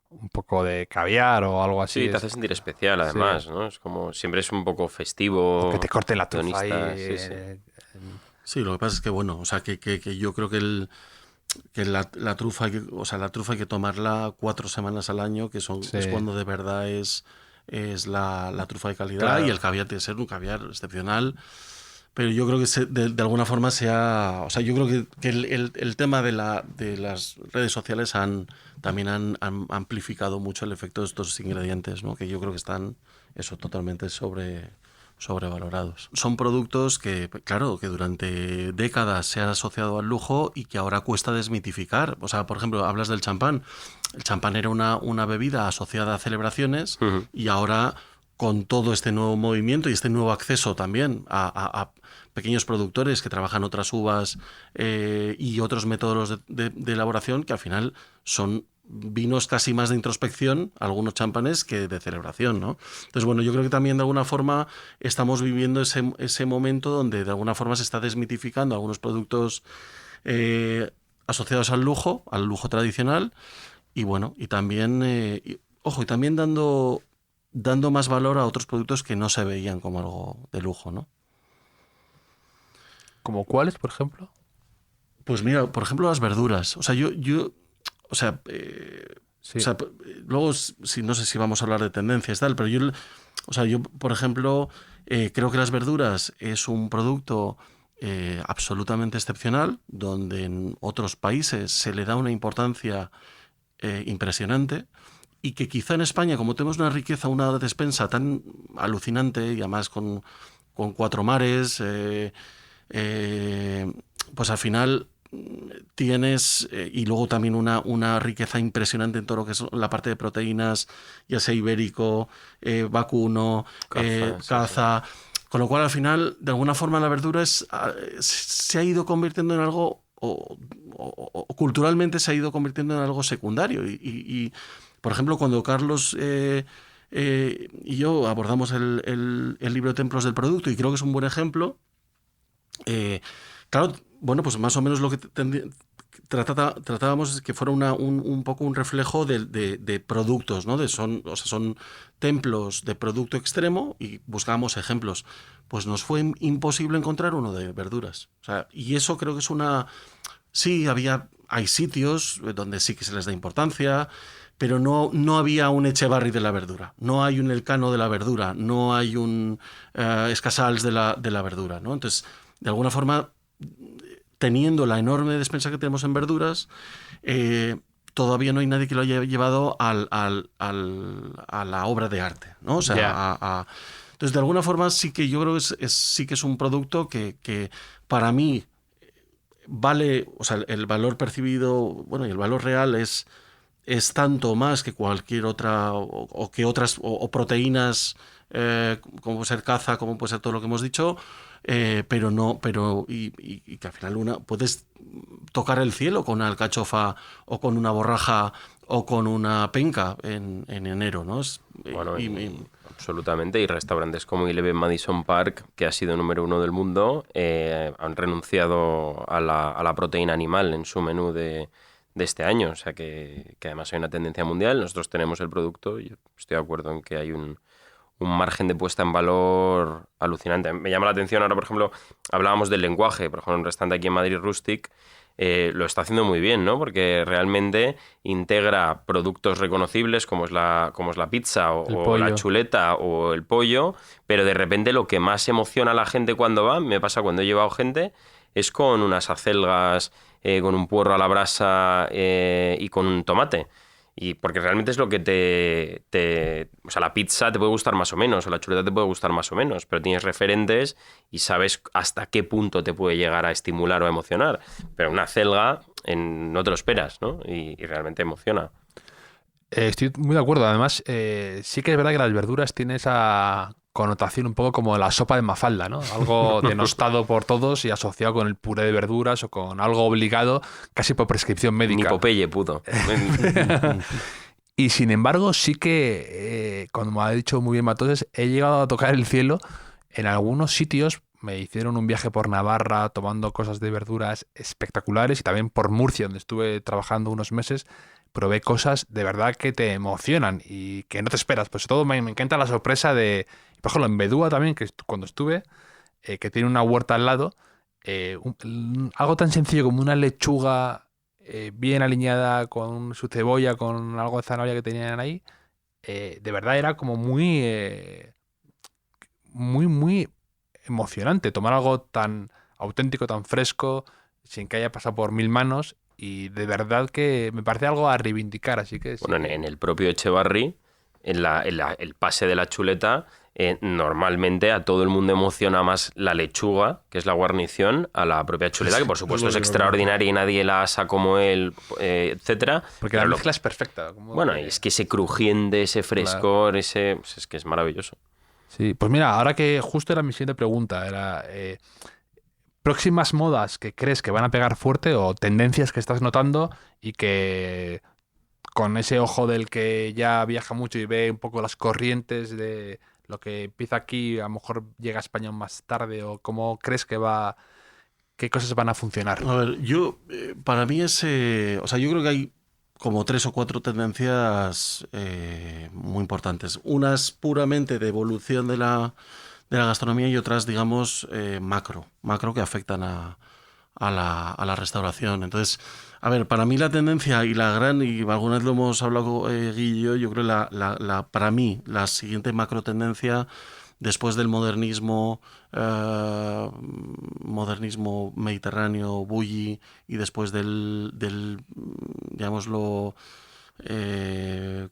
Un poco de caviar o algo así. Sí, te hace sentir especial además, ¿no? Es como, siempre es un poco festivo. O que te corten la trufa ahí. Sí, lo que pasa es que, bueno, o sea, que yo creo que la trufa, la trufa hay que tomarla 4 semanas al año, que es cuando de verdad es la trufa de calidad, claro. Y el caviar tiene que ser un caviar excepcional. Pero yo creo que de alguna forma yo creo que el tema de las redes sociales también han amplificado mucho el efecto de estos ingredientes, ¿no? Que yo creo que están totalmente sobrevalorados. Son productos que, claro, que durante décadas se han asociado al lujo y que ahora cuesta desmitificar. O sea, por ejemplo, hablas del champán. El champán era una bebida asociada a celebraciones y ahora, con todo este nuevo movimiento y este nuevo acceso también a pequeños productores que trabajan otras uvas y otros métodos de elaboración, que al final son vinos casi más de introspección, algunos champanes, que de celebración, ¿no? Entonces, bueno, yo creo que también de alguna forma estamos viviendo ese momento donde de alguna forma se está desmitificando algunos productos asociados al lujo tradicional, y bueno, y también, y también dando más valor a otros productos que no se veían como algo de lujo, ¿no? ¿Como cuáles, por ejemplo? Pues mira, por ejemplo, las verduras. O sea, luego no sé si vamos a hablar de tendencias y tal, pero yo, por ejemplo, creo que las verduras es un producto absolutamente excepcional, donde en otros países se le da una importancia impresionante, y que quizá en España, como tenemos una riqueza, una despensa tan alucinante, y además con 4 mares, pues al final tienes, y luego también una riqueza impresionante en todo lo que es la parte de proteínas, ya sea ibérico, vacuno, caza. Con lo cual, al final, de alguna forma, la verdura se ha ido convirtiendo en algo, o culturalmente se ha ido convirtiendo en algo secundario. Y por ejemplo, cuando Carlos y yo abordamos el libro Templos del Producto, y creo que es un buen ejemplo, claro, bueno, pues más o menos lo que tratábamos es que fuera un poco un reflejo de productos, ¿no? Son templos de producto extremo, y buscábamos ejemplos. Pues nos fue imposible encontrar uno de verduras. O sea, y eso creo que es sí, hay sitios donde sí que se les da importancia, pero no había un Echevarri de la verdura, no hay un Elcano de la verdura, no hay un Escasals de la verdura, ¿no? Entonces, de alguna forma, teniendo la enorme despensa que tenemos en verduras, todavía no hay nadie que lo haya llevado a la obra de arte, ¿no? O sea, entonces, de alguna forma, sí que yo creo que sí que es un producto que para mí vale, o sea, el valor percibido, bueno, y el valor real es tanto más que cualquier otra, o que otras, o proteínas, como puede ser caza, como puede ser todo lo que hemos dicho, pero que al final puedes tocar el cielo con una alcachofa, o con una borraja, o con una penca en enero, ¿no? Absolutamente, y restaurantes como Eleven Madison Park, que ha sido número 1 del mundo, han renunciado a la proteína animal en su menú de este año, o sea que además hay una tendencia mundial. Nosotros tenemos el producto, y yo estoy de acuerdo en que hay un margen de puesta en valor alucinante. Me llama la atención ahora, por ejemplo, hablábamos del lenguaje, por ejemplo, un restaurante aquí en Madrid, Rustic, lo está haciendo muy bien, ¿no? Porque realmente integra productos reconocibles como es la pizza o la chuleta o el pollo, pero de repente lo que más emociona a la gente cuando va, me pasa cuando he llevado gente, es con unas acelgas, con un puerro a la brasa y con un tomate. Y porque realmente es lo que o sea, la pizza te puede gustar más o menos, o la chuleta te puede gustar más o menos, pero tienes referentes y sabes hasta qué punto te puede llegar a estimular o a emocionar. Pero una acelga no te lo esperas, ¿no? Y realmente emociona. Estoy muy de acuerdo. Además, sí que es verdad que las verduras tienen esa connotación un poco como la sopa de Mafalda, ¿no? Algo denostado por todos y asociado con el puré de verduras o con algo obligado, casi por prescripción médica. Ni Popeye pudo. Y sin embargo, sí que, como ha dicho muy bien Matoses, he llegado a tocar el cielo en algunos sitios. Me hicieron un viaje por Navarra tomando cosas de verduras espectaculares y también por Murcia, donde estuve trabajando unos meses. Probé cosas de verdad que te emocionan y que no te esperas. Pues sobre todo me encanta la sorpresa de, por ejemplo, en Bedúa también, que cuando estuve, que tiene una huerta al lado, algo tan sencillo como una lechuga bien alineada con su cebolla, con algo de zanahoria que tenían ahí, de verdad era como muy emocionante tomar algo tan auténtico, tan fresco, sin que haya pasado por 1000 manos. Y de verdad que me parece algo a reivindicar, así que... Bueno, sí. En el propio Echevarri, el pase de la chuleta, normalmente a todo el mundo emociona más la lechuga, que es la guarnición, a la propia chuleta, que por supuesto es extraordinaria y nadie la asa como él, etcétera. Porque la mezcla es perfecta. Bueno, es que ese crujiente, ese frescor, claro. Es que es maravilloso. Sí, pues mira, ahora que justo era mi siguiente pregunta, era... próximas modas que crees que van a pegar fuerte o tendencias que estás notando y que con ese ojo del que ya viaja mucho y ve un poco las corrientes de lo que empieza aquí, a lo mejor llega a España más tarde, o cómo crees que qué cosas van a funcionar. A ver, para mí o sea, yo creo que hay como 3 o 4 tendencias muy importantes. Unas puramente de evolución de la gastronomía y otras, digamos, macro que afectan a la restauración. Entonces, a ver, para mí la tendencia y alguna vez lo hemos hablado Guillo, yo creo para mí la siguiente macro tendencia después del modernismo mediterráneo, bulli, y después del digámoslo,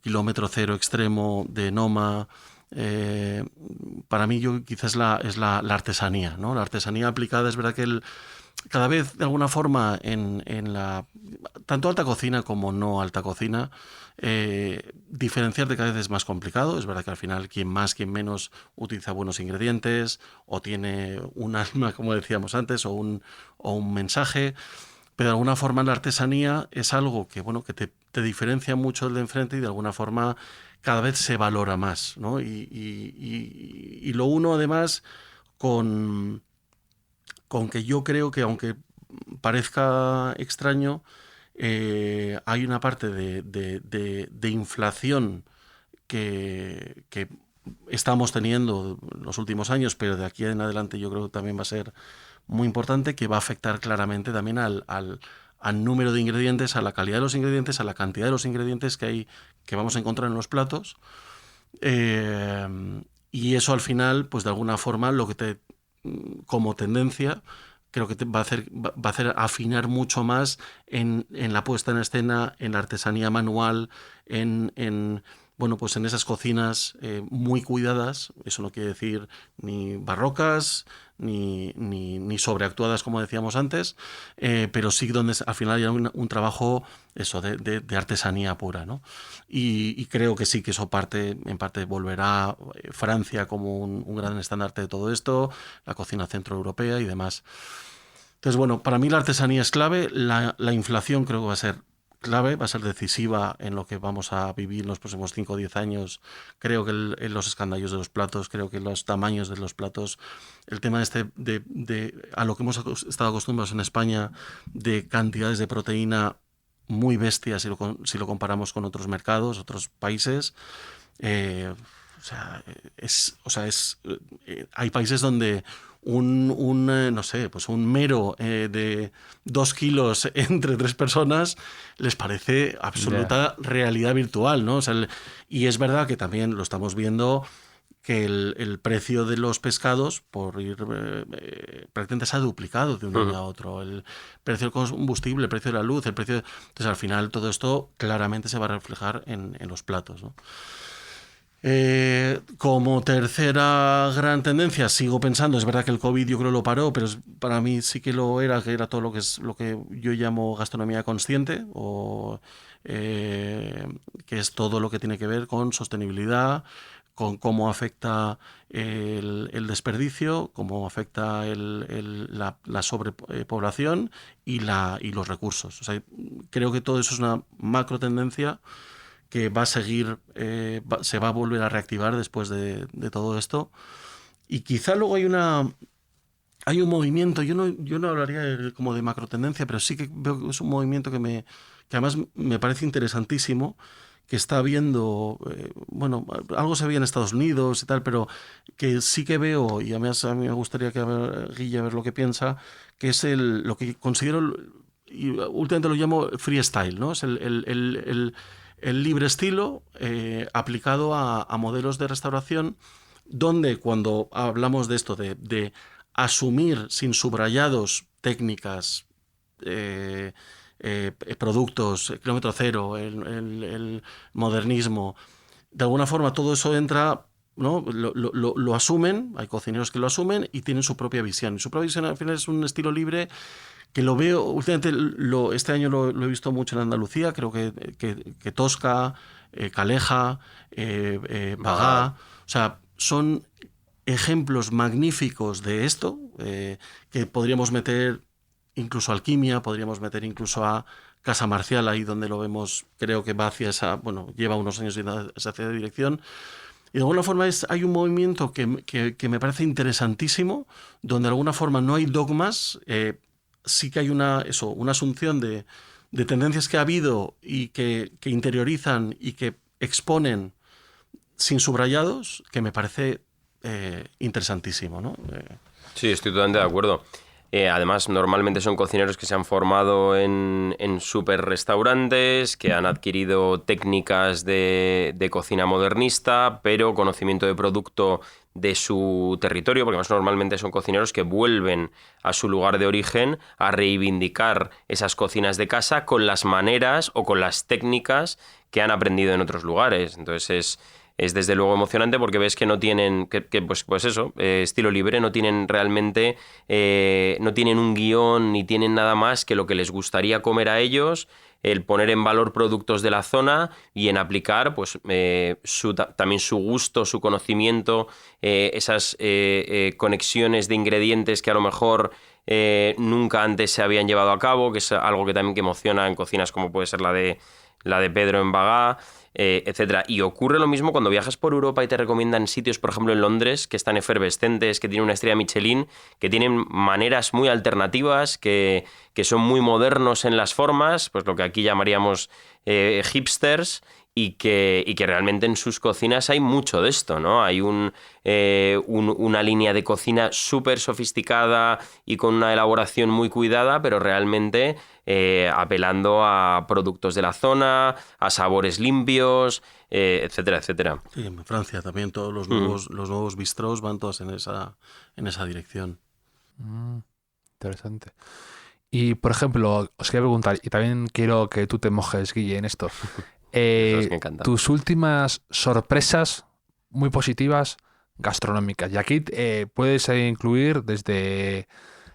kilómetro cero extremo de Noma. Para mí quizás es la artesanía, ¿no? La artesanía aplicada, es verdad que cada vez de alguna forma en la tanto alta cocina como no alta cocina, diferenciarte cada vez es más complicado. Es verdad que al final quien más, quien menos utiliza buenos ingredientes o tiene un alma, como decíamos antes, o un mensaje. Pero de alguna forma la artesanía es algo que, bueno, que te diferencia mucho del de enfrente y de alguna forma cada vez se valora más, ¿no? Y lo uno además con que yo creo que, aunque parezca extraño, hay una parte de inflación que estamos teniendo los últimos años, pero de aquí en adelante yo creo que también va a ser muy importante, que va a afectar claramente también al número de ingredientes, a la calidad de los ingredientes, a la cantidad de los ingredientes que vamos a encontrar en los platos. Y eso al final, pues de alguna forma, como tendencia, creo que va a hacer afinar mucho más en la puesta en escena, en la artesanía manual, bueno, pues en esas cocinas muy cuidadas. Eso no quiere decir ni barrocas, ni sobreactuadas, como decíamos antes, pero sí donde al final hay un trabajo de artesanía pura, ¿no? Y creo que sí que eso en parte volverá Francia como un gran estandarte de todo esto, la cocina centroeuropea y demás. Entonces, bueno, para mí la artesanía es clave, la inflación creo que va a ser clave, va a ser decisiva en lo que vamos a vivir en los próximos 5 o 10 años. Creo que en los escandallos de los platos, creo que los tamaños de los platos, el tema a lo que hemos estado acostumbrados en España, de cantidades de proteína muy bestias si lo comparamos con otros mercados, otros países. Hay países donde un mero de 2 kilos entre 3 personas les parece absoluta realidad virtual, ¿no? O sea, y es verdad que también lo estamos viendo que el precio de los pescados por ir prácticamente se ha duplicado de un año a otro. El precio del combustible, el precio de la luz, el precio... Entonces, al final, todo esto claramente se va a reflejar en los platos, ¿no? Como tercera gran tendencia, sigo pensando, es verdad que el COVID yo creo lo paró, pero para mí sí que era todo lo que yo llamo gastronomía consciente, o que es todo lo que tiene que ver con sostenibilidad, con cómo afecta el desperdicio, cómo afecta la sobrepoblación y los recursos. O sea, creo que todo eso es una macro tendencia que va a seguir, se va a volver a reactivar después de todo esto. Y quizá luego hay un movimiento, yo no hablaría como de macro tendencia, pero sí que veo que es un movimiento que además me parece interesantísimo, que está viendo, bueno, algo se veía en Estados Unidos y tal, pero que sí que veo, y además a mí me gustaría Guille, ver lo que piensa, que es lo que considero, y últimamente lo llamo freestyle, ¿no? Es el libre estilo aplicado a modelos de restauración, donde cuando hablamos de esto, de asumir sin subrayados técnicas, productos, kilómetro cero, el modernismo, de alguna forma todo eso entra, ¿no? Lo asumen, hay cocineros que lo asumen y tienen su propia visión. Y su propia visión al final es un estilo libre que lo veo, últimamente este año lo he visto mucho en Andalucía, creo que Tosca, Calleja, Bagá, o sea, son ejemplos magníficos de esto, que podríamos meter incluso a Alquimia, podríamos meter incluso a Casa Marcial, ahí donde lo vemos, creo que va hacia lleva unos años hacia esa dirección. Y de alguna forma hay un movimiento que me parece interesantísimo, donde de alguna forma no hay dogmas, sí que hay una asunción de tendencias que ha habido y que interiorizan y que exponen sin subrayados, que me parece interesantísimo, ¿no? Sí, estoy totalmente de acuerdo. Además, normalmente son cocineros que se han formado en super restaurantes, que han adquirido técnicas de cocina modernista, pero conocimiento de producto de su territorio, porque además normalmente son cocineros que vuelven a su lugar de origen a reivindicar esas cocinas de casa con las maneras o con las técnicas que han aprendido en otros lugares. Entonces es desde luego emocionante porque ves que no tienen, pues eso, estilo libre, no tienen realmente, no tienen un guión ni tienen nada más que lo que les gustaría comer a ellos, el poner en valor productos de la zona y en aplicar pues también su gusto, su conocimiento, esas conexiones de ingredientes que a lo mejor nunca antes se habían llevado a cabo, que es algo que también que emociona en cocinas como puede ser la de Pedro en Bagá, etcétera. Y ocurre lo mismo cuando viajas por Europa y te recomiendan sitios, por ejemplo en Londres, que están efervescentes, que tienen una estrella Michelin, que tienen maneras muy alternativas, que son muy modernos en las formas, pues lo que aquí llamaríamos hipsters, y que realmente en sus cocinas hay mucho de esto, ¿no? Hay una línea de cocina súper sofisticada y con una elaboración muy cuidada, pero realmente apelando a productos de la zona, a sabores limpios, etcétera, etcétera. Sí, en Francia también todos los nuevos bistrós van todos en esa dirección. Interesante. Y, por ejemplo, os quería preguntar, y también quiero que tú te mojes, Guille, en esto. Tus últimas sorpresas muy positivas gastronómicas. Y aquí puedes incluir desde,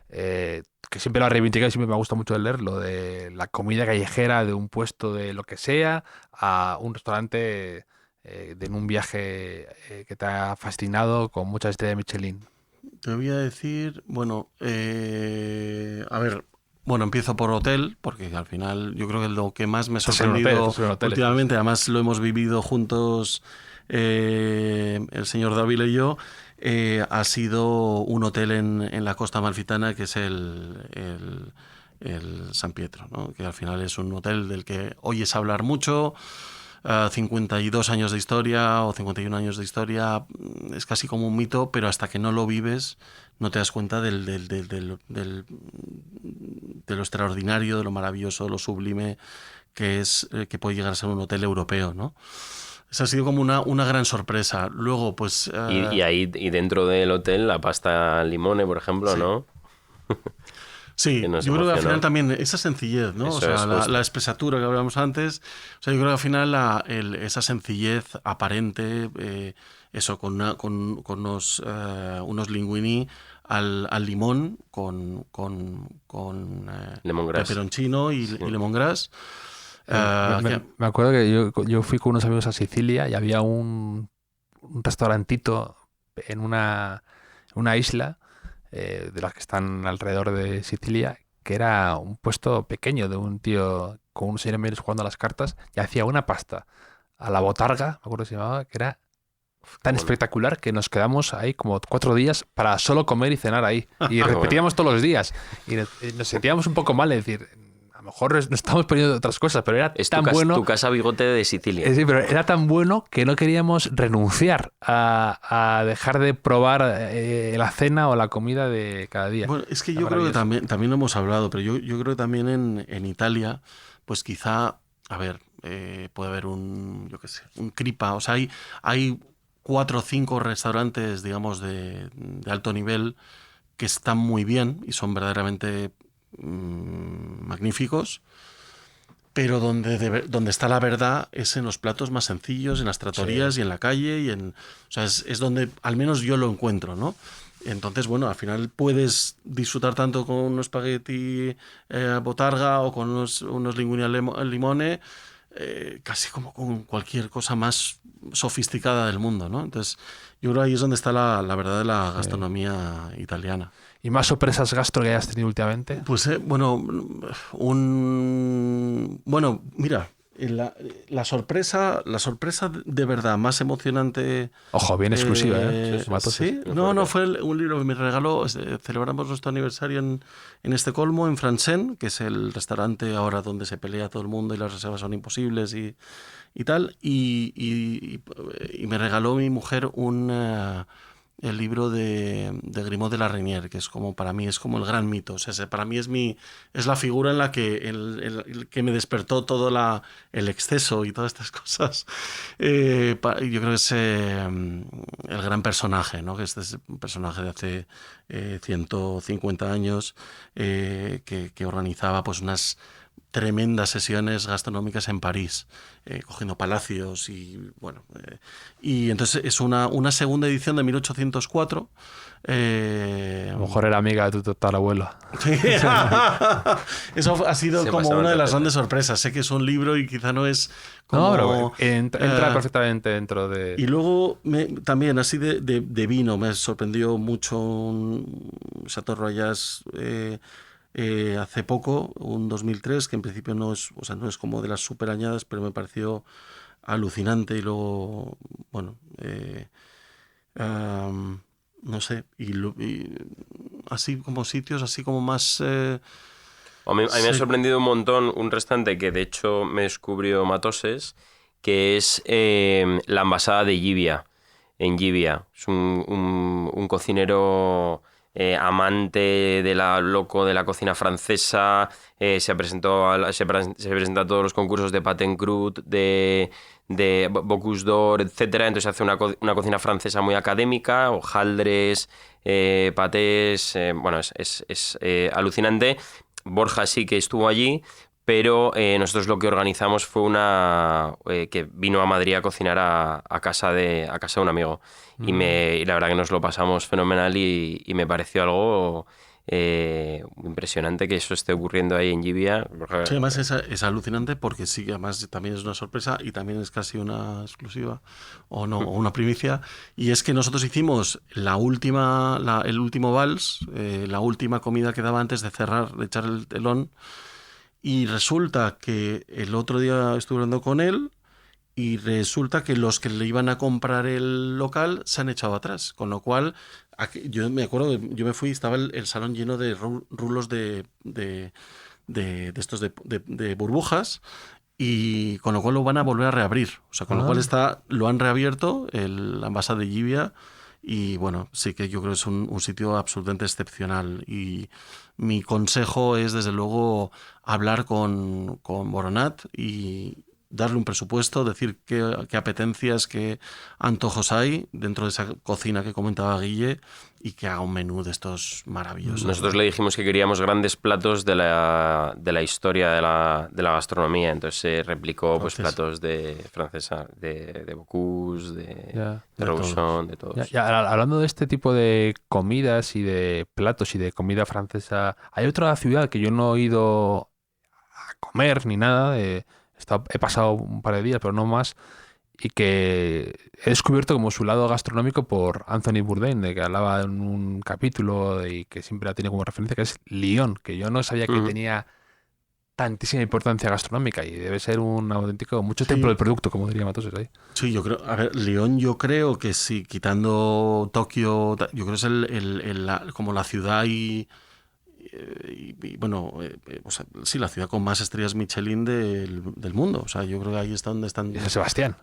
que siempre lo he reivindicado y siempre me gusta mucho de leer, lo de la comida callejera de un puesto de lo que sea, a un restaurante en un viaje que te ha fascinado con muchas estrellas de Michelin. Te voy a decir, bueno, a ver... Bueno, empiezo por hotel, porque al final yo creo que lo que más me ha sorprendido últimamente, además lo hemos vivido juntos el señor Dávila y yo, ha sido un hotel en la Costa Amalfitana, que es el San Pietro, ¿no? Que al final es un hotel del que oyes hablar mucho. 52 años de historia o 51 años de historia, es casi como un mito, pero hasta que no lo vives no te das cuenta de lo extraordinario, de lo maravilloso, de lo sublime que puede llegar a ser un hotel europeo, ¿no? Esa ha sido como una gran sorpresa. Luego, pues... Y ahí, y dentro del hotel, la pasta limone, por ejemplo, Sí. ¿no? Sí, Que nos yo creo que al emocionó. final también esa sencillez, ¿no? Eso O sea, es, la justo. espesatura que hablábamos antes. O sea, yo creo que al final esa sencillez aparente, eso, con unos linguini al limón, con Lemongrass. peperoncino y lemongrass. Me acuerdo que yo fui con unos amigos a Sicilia y había un restaurantito en una isla de las que están alrededor de Sicilia, que era un puesto pequeño de un tío con unos señores jugando a las cartas y hacía una pasta a la botarga, me acuerdo que se llamaba, que era tan Bueno. espectacular que nos quedamos ahí como 4 días para solo comer y cenar ahí. Y Bueno. repetíamos todos los días. Y nos sentíamos un poco mal, es decir, a lo mejor nos estamos poniendo otras cosas, pero era Es tan tu bueno. casa bigote de Sicilia. Sí, pero era tan bueno que no queríamos renunciar a dejar de probar la cena o la comida de cada día. Bueno, es que Era yo creo que maravilloso. también lo hemos hablado, pero yo creo que también en Italia, pues quizá, a ver, puede haber yo qué sé, un cripa. O sea, hay 4 o 5 restaurantes, digamos, de alto nivel que están muy bien y son verdaderamente magníficos, pero donde está la verdad es en los platos más sencillos, en las tratorías y en la calle, o sea, es donde al menos yo lo encuentro, ¿no? Entonces, bueno, al final puedes disfrutar tanto con unos espagueti botarga o con unos linguini al limone, casi como con cualquier cosa más sofisticada del mundo, ¿no? Entonces, yo creo que ahí es donde está la verdad de la gastronomía italiana. ¿Y más sorpresas gastro que hayas tenido últimamente? Pues bueno, bueno, mira, la sorpresa de verdad más emocionante. Ojo, bien exclusiva, ¿eh? Matos. Sí, no, fue un libro que me regaló. Celebramos nuestro aniversario en Estocolmo, en Franzén, que es el restaurante ahora donde se pelea todo el mundo y las reservas son imposibles y tal. Y me regaló mi mujer el libro de Grimaud de la Reynière, que es como, para mí, es como el gran mito. O sea, para mí es la figura en la que el que me despertó todo el exceso y todas estas cosas. Yo creo que es el gran personaje, ¿no? Que este es un personaje de hace 150 años que organizaba pues unas tremendas sesiones gastronómicas en París, cogiendo palacios y bueno, y entonces es una segunda edición de 1804. A lo mejor era amiga de tu tatarabuelo. Eso ha sido Se como pasaron una de de las pena. grandes sorpresas. Sé que es un libro y quizá no es como... No, pero entra eh, perfectamente dentro de... Y luego también así de vino me sorprendió mucho un Chateau Royas hace poco, un 2003, que en principio no es como de las super añadas, pero me pareció alucinante. Y luego, bueno, no sé, y así como sitios, así como más... A mí me ha Sí. sorprendido un montón un restaurante que de hecho me descubrió Matoses, que es la Embasada de Llivia, en Llivia. Es un cocinero amante loco de la cocina francesa, se presentó se presenta a todos los concursos de Patin Croûte, de Bocuse d'Or, etcétera. Entonces hace una cocina francesa muy académica, hojaldres, patés, bueno, es alucinante. Borja sí que estuvo allí, pero nosotros lo que organizamos fue que vino a Madrid a cocinar a casa de un amigo. Y la verdad que nos lo pasamos fenomenal y me pareció algo impresionante que eso esté ocurriendo ahí en Llivia. Sí, además es alucinante porque sí, además también es una sorpresa y también es casi una exclusiva o no, o una primicia. Y es que nosotros hicimos el último vals, la última comida que daba antes de cerrar, de echar el telón. Y resulta que el otro día estuve hablando con él y resulta que los que le iban a comprar el local se han echado atrás. Con lo cual, yo me acuerdo que yo me fui y estaba el salón lleno de rulos de estos de burbujas, y con lo cual lo van a volver a reabrir. O sea, con lo cual lo han reabierto, la Embasada de Llivia. Y bueno, sí que yo creo que es un sitio absolutamente excepcional. Y mi consejo es, desde luego, hablar con Boronat y darle un presupuesto, decir qué apetencias, qué antojos hay dentro de esa cocina que comentaba Guille y que haga un menú de estos maravillosos. Nosotros le dijimos que queríamos grandes platos de la historia de la gastronomía, entonces se replicó pues platos de francesa, de Bocuse, de Rouson, de todos. Hablando de este tipo de comidas y de platos y de comida francesa, hay otra ciudad que yo no he ido a comer ni nada, he pasado un par de días, pero no más, y que he descubierto como su lado gastronómico por Anthony Bourdain, de que hablaba en un capítulo y que siempre ha tenido como referencia, que es Lyon, que yo no sabía que tenía tantísima importancia gastronómica y debe ser un auténtico, mucho templo del producto, como diría Matoses ahí. Sí, yo creo, a ver, Lyon yo creo que sí, quitando Tokio, yo creo que es como la ciudad y bueno, o sea, sí, la ciudad con más estrellas Michelin del mundo. O sea, yo creo que ahí está donde están... Y San Sebastián.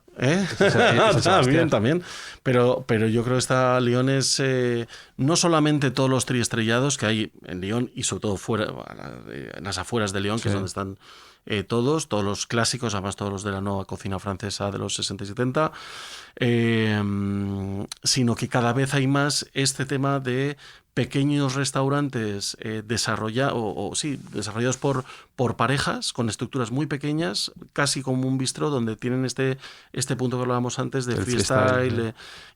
También. Pero yo creo que esta Lyon es no solamente todos los triestrellados que hay en Lyon y sobre todo fuera, en las afueras de Lyon, que es donde están todos los clásicos, además todos los de la nueva cocina francesa de los 60 y 70, sino que cada vez hay más este tema de pequeños restaurantes desarrollados por parejas con estructuras muy pequeñas, casi como un bistró, donde tienen este punto que hablábamos antes de freestyle.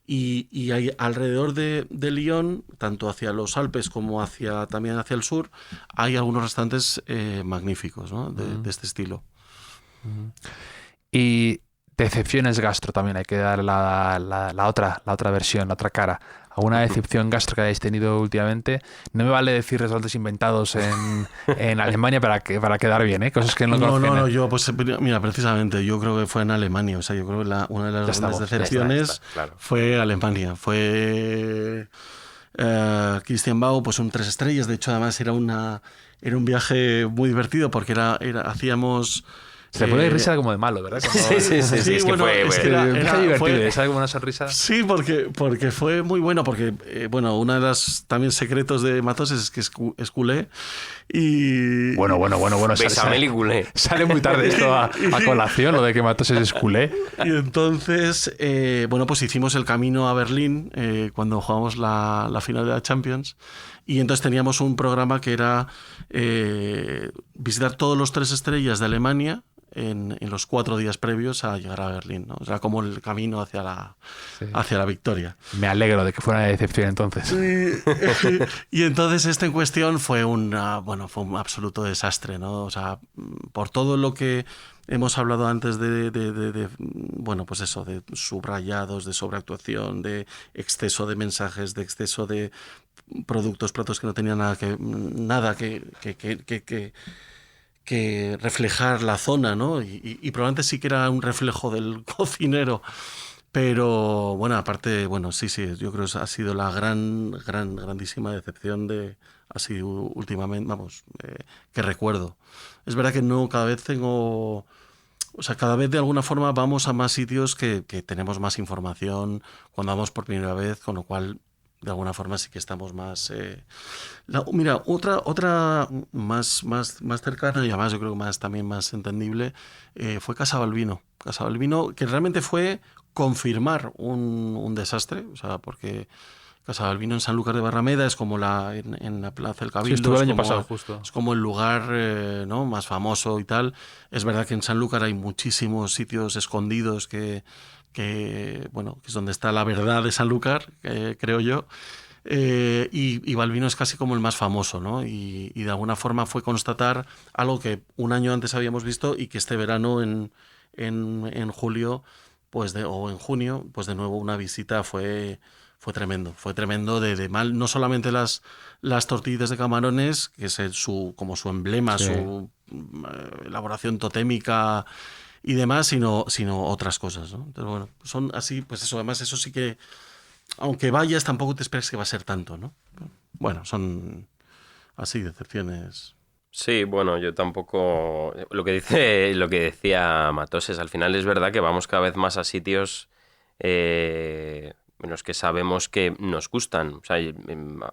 Y hay alrededor de Lyon, tanto hacia los Alpes como también hacia el sur, hay algunos restaurantes magníficos, ¿no? de este estilo. Y decepciones gastro también, hay que dar la otra versión, la otra cara. ¿Alguna decepción gastro que hayáis tenido últimamente? No me vale decir restaurantes inventados en Alemania para quedar bien, ¿eh? Cosas que no conocen. No, yo, pues mira, precisamente, yo creo que fue en Alemania. O sea, yo creo que una de las grandes decepciones fue Alemania. Fue Christian Bau, pues un 3 estrellas. De hecho, además era un viaje muy divertido porque hacíamos... Se le pone risa como de malo, ¿verdad? Sí, es que fue divertido, ¿sabes? Como una sonrisa. Sí, porque fue muy bueno, porque una de las también secretos de Matoses es que es culé y... Bueno. Besamel y culé. Sale muy tarde esto a colación, lo de que Matoses es culé. Y entonces, pues hicimos el camino a Berlín cuando jugamos la final de la Champions. Y entonces teníamos un programa que era visitar todos los 3 estrellas de Alemania en los 4 días previos a llegar a Berlín, ¿no? O sea, como el camino hacia la victoria. Me alegro de que fuera una decepción entonces. Sí. Y entonces en cuestión fue un absoluto desastre, ¿no? O sea, por todo lo que hemos hablado antes de subrayados, de sobreactuación, de exceso de mensajes, de exceso de platos que no tenían nada que reflejar la zona, ¿no? Y probablemente sí que era un reflejo del cocinero. Pero bueno, aparte, sí, yo creo que ha sido la grandísima decepción así últimamente, que recuerdo. Es verdad que no, cada vez cada vez de alguna forma vamos a más sitios que tenemos más información cuando vamos por primera vez, con lo cual de alguna forma sí que estamos más... Mira, otra más cercana y además yo creo que también más entendible fue Casa Balbino. Casa Balbino, que realmente fue confirmar un desastre, o sea, porque Casa Balbino en Sanlúcar de Barrameda es como en la Plaza del Cabildo. Sí, estuve el año pasado, justo. Es como el lugar ¿no? más famoso y tal. Es verdad que en Sanlúcar hay muchísimos sitios escondidos que es donde está la verdad de Sanlúcar, creo yo. Y Balbino es casi como el más famoso, ¿no? Y de alguna forma fue constatar algo que un año antes habíamos visto y que este verano en julio o en junio, pues de nuevo una visita fue tremendo de mal, no solamente las tortillas de camarones, que es como su emblema, sí, su elaboración totémica y demás, sino otras cosas, ¿no? Entonces, bueno, son así, pues eso, además eso sí que, aunque vayas, tampoco te esperes que va a ser tanto, ¿no? Bueno, son así decepciones. Sí, bueno, yo tampoco... Lo que decía Matoses, al final es verdad que vamos cada vez más a sitios en los que sabemos que nos gustan. O sea,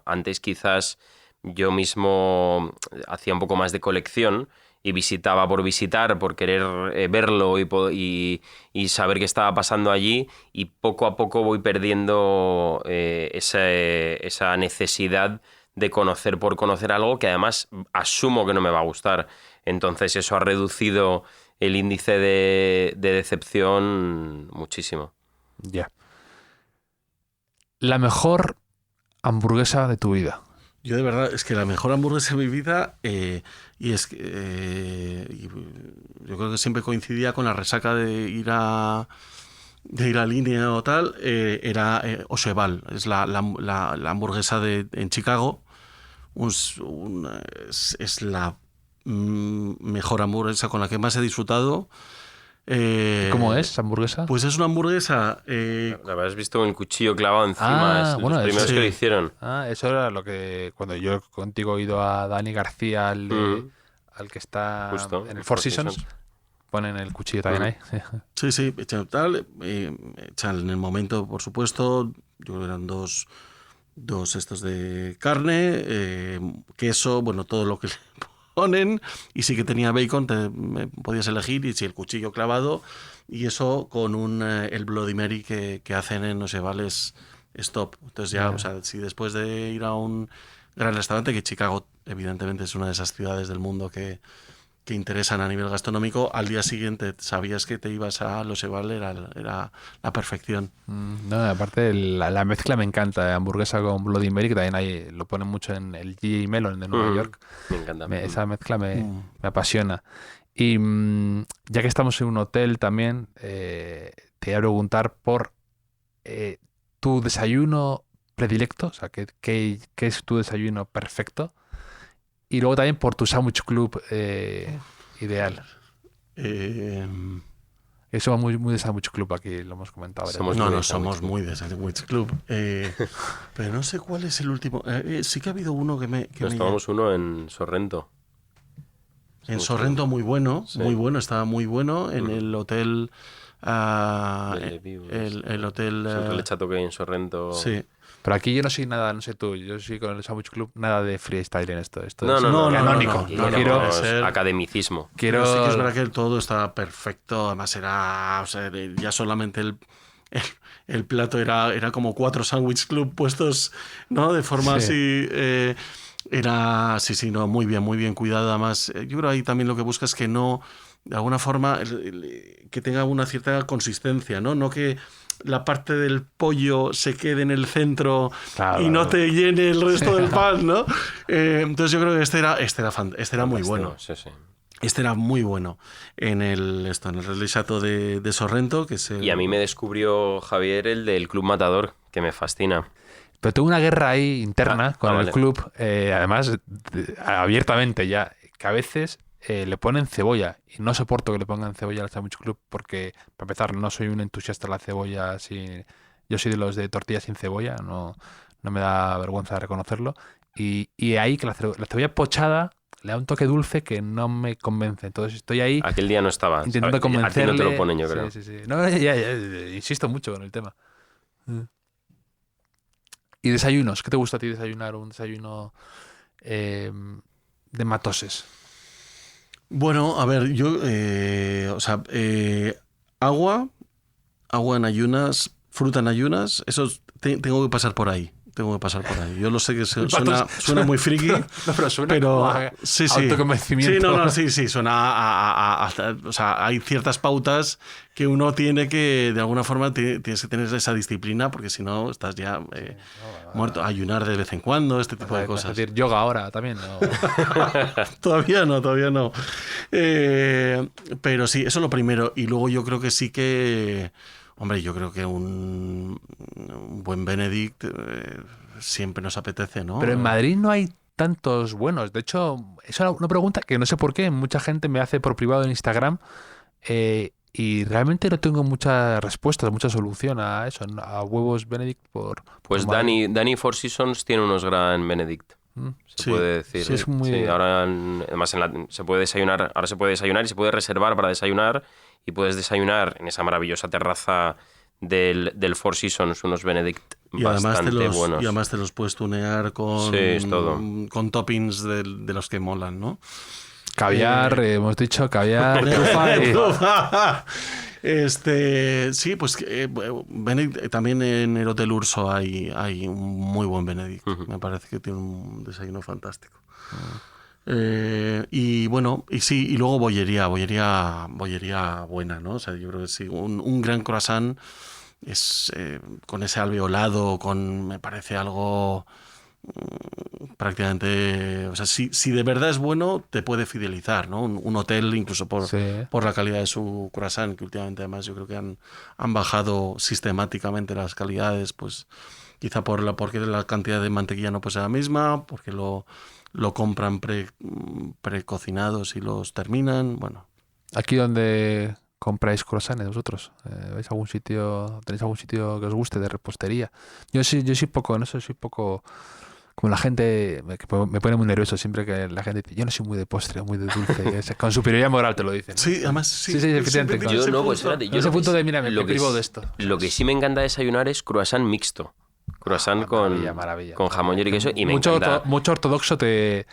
antes quizás yo mismo hacía un poco más de colección y visitaba por visitar, por querer verlo y saber qué estaba pasando allí, y poco a poco voy perdiendo esa necesidad de conocer por conocer algo que además asumo que no me va a gustar. Entonces eso ha reducido el índice de decepción muchísimo. Ya. La mejor hamburguesa de tu vida. Yo de verdad, es que la mejor hamburguesa de mi vida, y es que yo creo que siempre coincidía con la resaca de ir a Línea o tal, era Osheval, es la hamburguesa en Chicago. Es la mejor hamburguesa con la que más he disfrutado. ¿Cómo es esa hamburguesa? Pues es una hamburguesa... La habrás visto con el cuchillo clavado encima. Bueno, los primeros sí. que lo hicieron. Eso era lo que... Cuando yo contigo he ido a Dani García, al que está Justo, en el Four Seasons, ponen el cuchillo también ahí. Sí, echan tal. Echan en el momento, por supuesto, yo creo que eran dos estos de carne, queso, bueno, todo lo que le ponen, y sí que tenía bacon, podías elegir, y sí, el cuchillo clavado, y eso con el Bloody Mary que hacen en Osheval es top. Entonces ya, o sea, si después de ir a un gran restaurante, que Chicago evidentemente es una de esas ciudades del mundo que interesan a nivel gastronómico, al día siguiente sabías que te ibas a Osheval, era la perfección. No, aparte la mezcla me encanta, hamburguesa con Bloody Mary, que también ahí lo ponen mucho en el G.A. Mellon de Nueva York. Me encanta. Esa mezcla me apasiona. Y ya que estamos en un hotel también, te voy a preguntar por tu desayuno predilecto, o sea, ¿qué es tu desayuno perfecto? Y luego también por tu sandwich club ideal. Somos muy de sandwich club aquí, lo hemos comentado. Somos muy de sandwich club. Pero no sé cuál es el último. Sí que ha habido uno que me... Nos tomamos uno en Sorrento. En Sorrento muy bueno, sí. Muy bueno, estaba muy bueno. En el hotel... el hotel... Siempre le echa toque en Sorrento. Sí. Pero aquí yo no soy nada, no sé tú, yo soy con el Sandwich Club, nada de freestyle en esto. Esto no, es canónico. No, quiero academicismo. Sí que es verdad que todo estaba perfecto, además era, o sea, ya solamente el plato era como 4 Sandwich Club puestos, ¿no? De forma así... Era, no, muy bien cuidado. Además, yo creo ahí también lo que buscas es que no, de alguna forma, que tenga una cierta consistencia, ¿no? No que la parte del pollo se quede en el centro y no te llene el resto del pan, ¿no? Entonces yo creo que este era muy bueno. Sí. Este era muy bueno en el Relais Chateau de Sorrento. Y a mí me descubrió Javier el del Club Matador, que me fascina. Pero tengo una guerra ahí interna con el club, además abiertamente ya, que a veces le ponen cebolla y no soporto que le pongan cebolla al Sandwich Club porque, para empezar, no soy un entusiasta de la cebolla. Yo soy de los de tortillas sin cebolla, no me da vergüenza reconocerlo. Y ahí que la cebolla pochada le da un toque dulce que no me convence. Entonces estoy ahí... Aquel día no estaba. Intentando convencerle. A ti no te lo ponen, yo creo. Sí. No, ya, insisto mucho con el tema. ¿Y desayunos? ¿Qué te gusta a ti desayunar? ¿Un desayuno de matoses? Bueno, a ver, yo... agua en ayunas, fruta en ayunas, eso tengo que pasar por ahí. Yo lo sé que suena muy friki, pero suena pero sí. Autoconvencimiento. Sí, suena o sea, hay ciertas pautas que uno tiene que, de alguna forma, tienes que tener esa disciplina, porque si no estás ya muerto. Ayunar de vez en cuando, este tipo de cosas. Es decir, yoga ahora también, ¿no? Todavía no. Pero sí, eso es lo primero. Y luego yo creo que sí que... Hombre, yo creo que un buen Benedict siempre nos apetece, ¿no? Pero en Madrid no hay tantos buenos. De hecho, es una pregunta que no sé por qué mucha gente me hace por privado en Instagram y realmente no tengo muchas respuestas, mucha solución a eso, a huevos Benedict Pues Dani Four Seasons tiene unos gran Benedict. Se puede decir. Sí, es muy... ahora además se puede desayunar, y se puede reservar para desayunar y puedes desayunar en esa maravillosa terraza del Four Seasons unos Benedict bastante buenos. Y además te los puedes tunear con toppings de los que molan, ¿no? Caviar, hemos dicho, caviar, trufa y... Trufa. Sí, pues Benedict, también en el Hotel Urso hay un muy buen Benedict. Me parece que tiene un desayuno fantástico. Y bueno, y sí, y luego bollería buena, ¿no? O sea, yo creo que sí, un gran croissant es con ese alveolado, me parece algo prácticamente, o sea, si de verdad es bueno, te puede fidelizar, ¿no? Un hotel, incluso por la calidad de su croissant, que últimamente además yo creo que han bajado sistemáticamente las calidades, pues quizá porque la cantidad de mantequilla no puede ser la misma, porque lo compran precocinados y los terminan, bueno. Aquí donde compráis croissants vosotros, ¿tenéis algún sitio que os guste de repostería? Yo soy poco, en eso soy poco como la gente, me pone muy nervioso siempre que la gente dice, yo no soy muy de postre, muy de dulce, con superioridad moral te lo dicen, ¿no? Sí, además sí, efectivamente. Yo no, pues espérate, ese punto de mira, me privo de esto. Lo que sí me encanta desayunar es croissant mixto. Croissant maravilla. Con jamón y queso, y me mucho encanta. Mucho ortodoxo te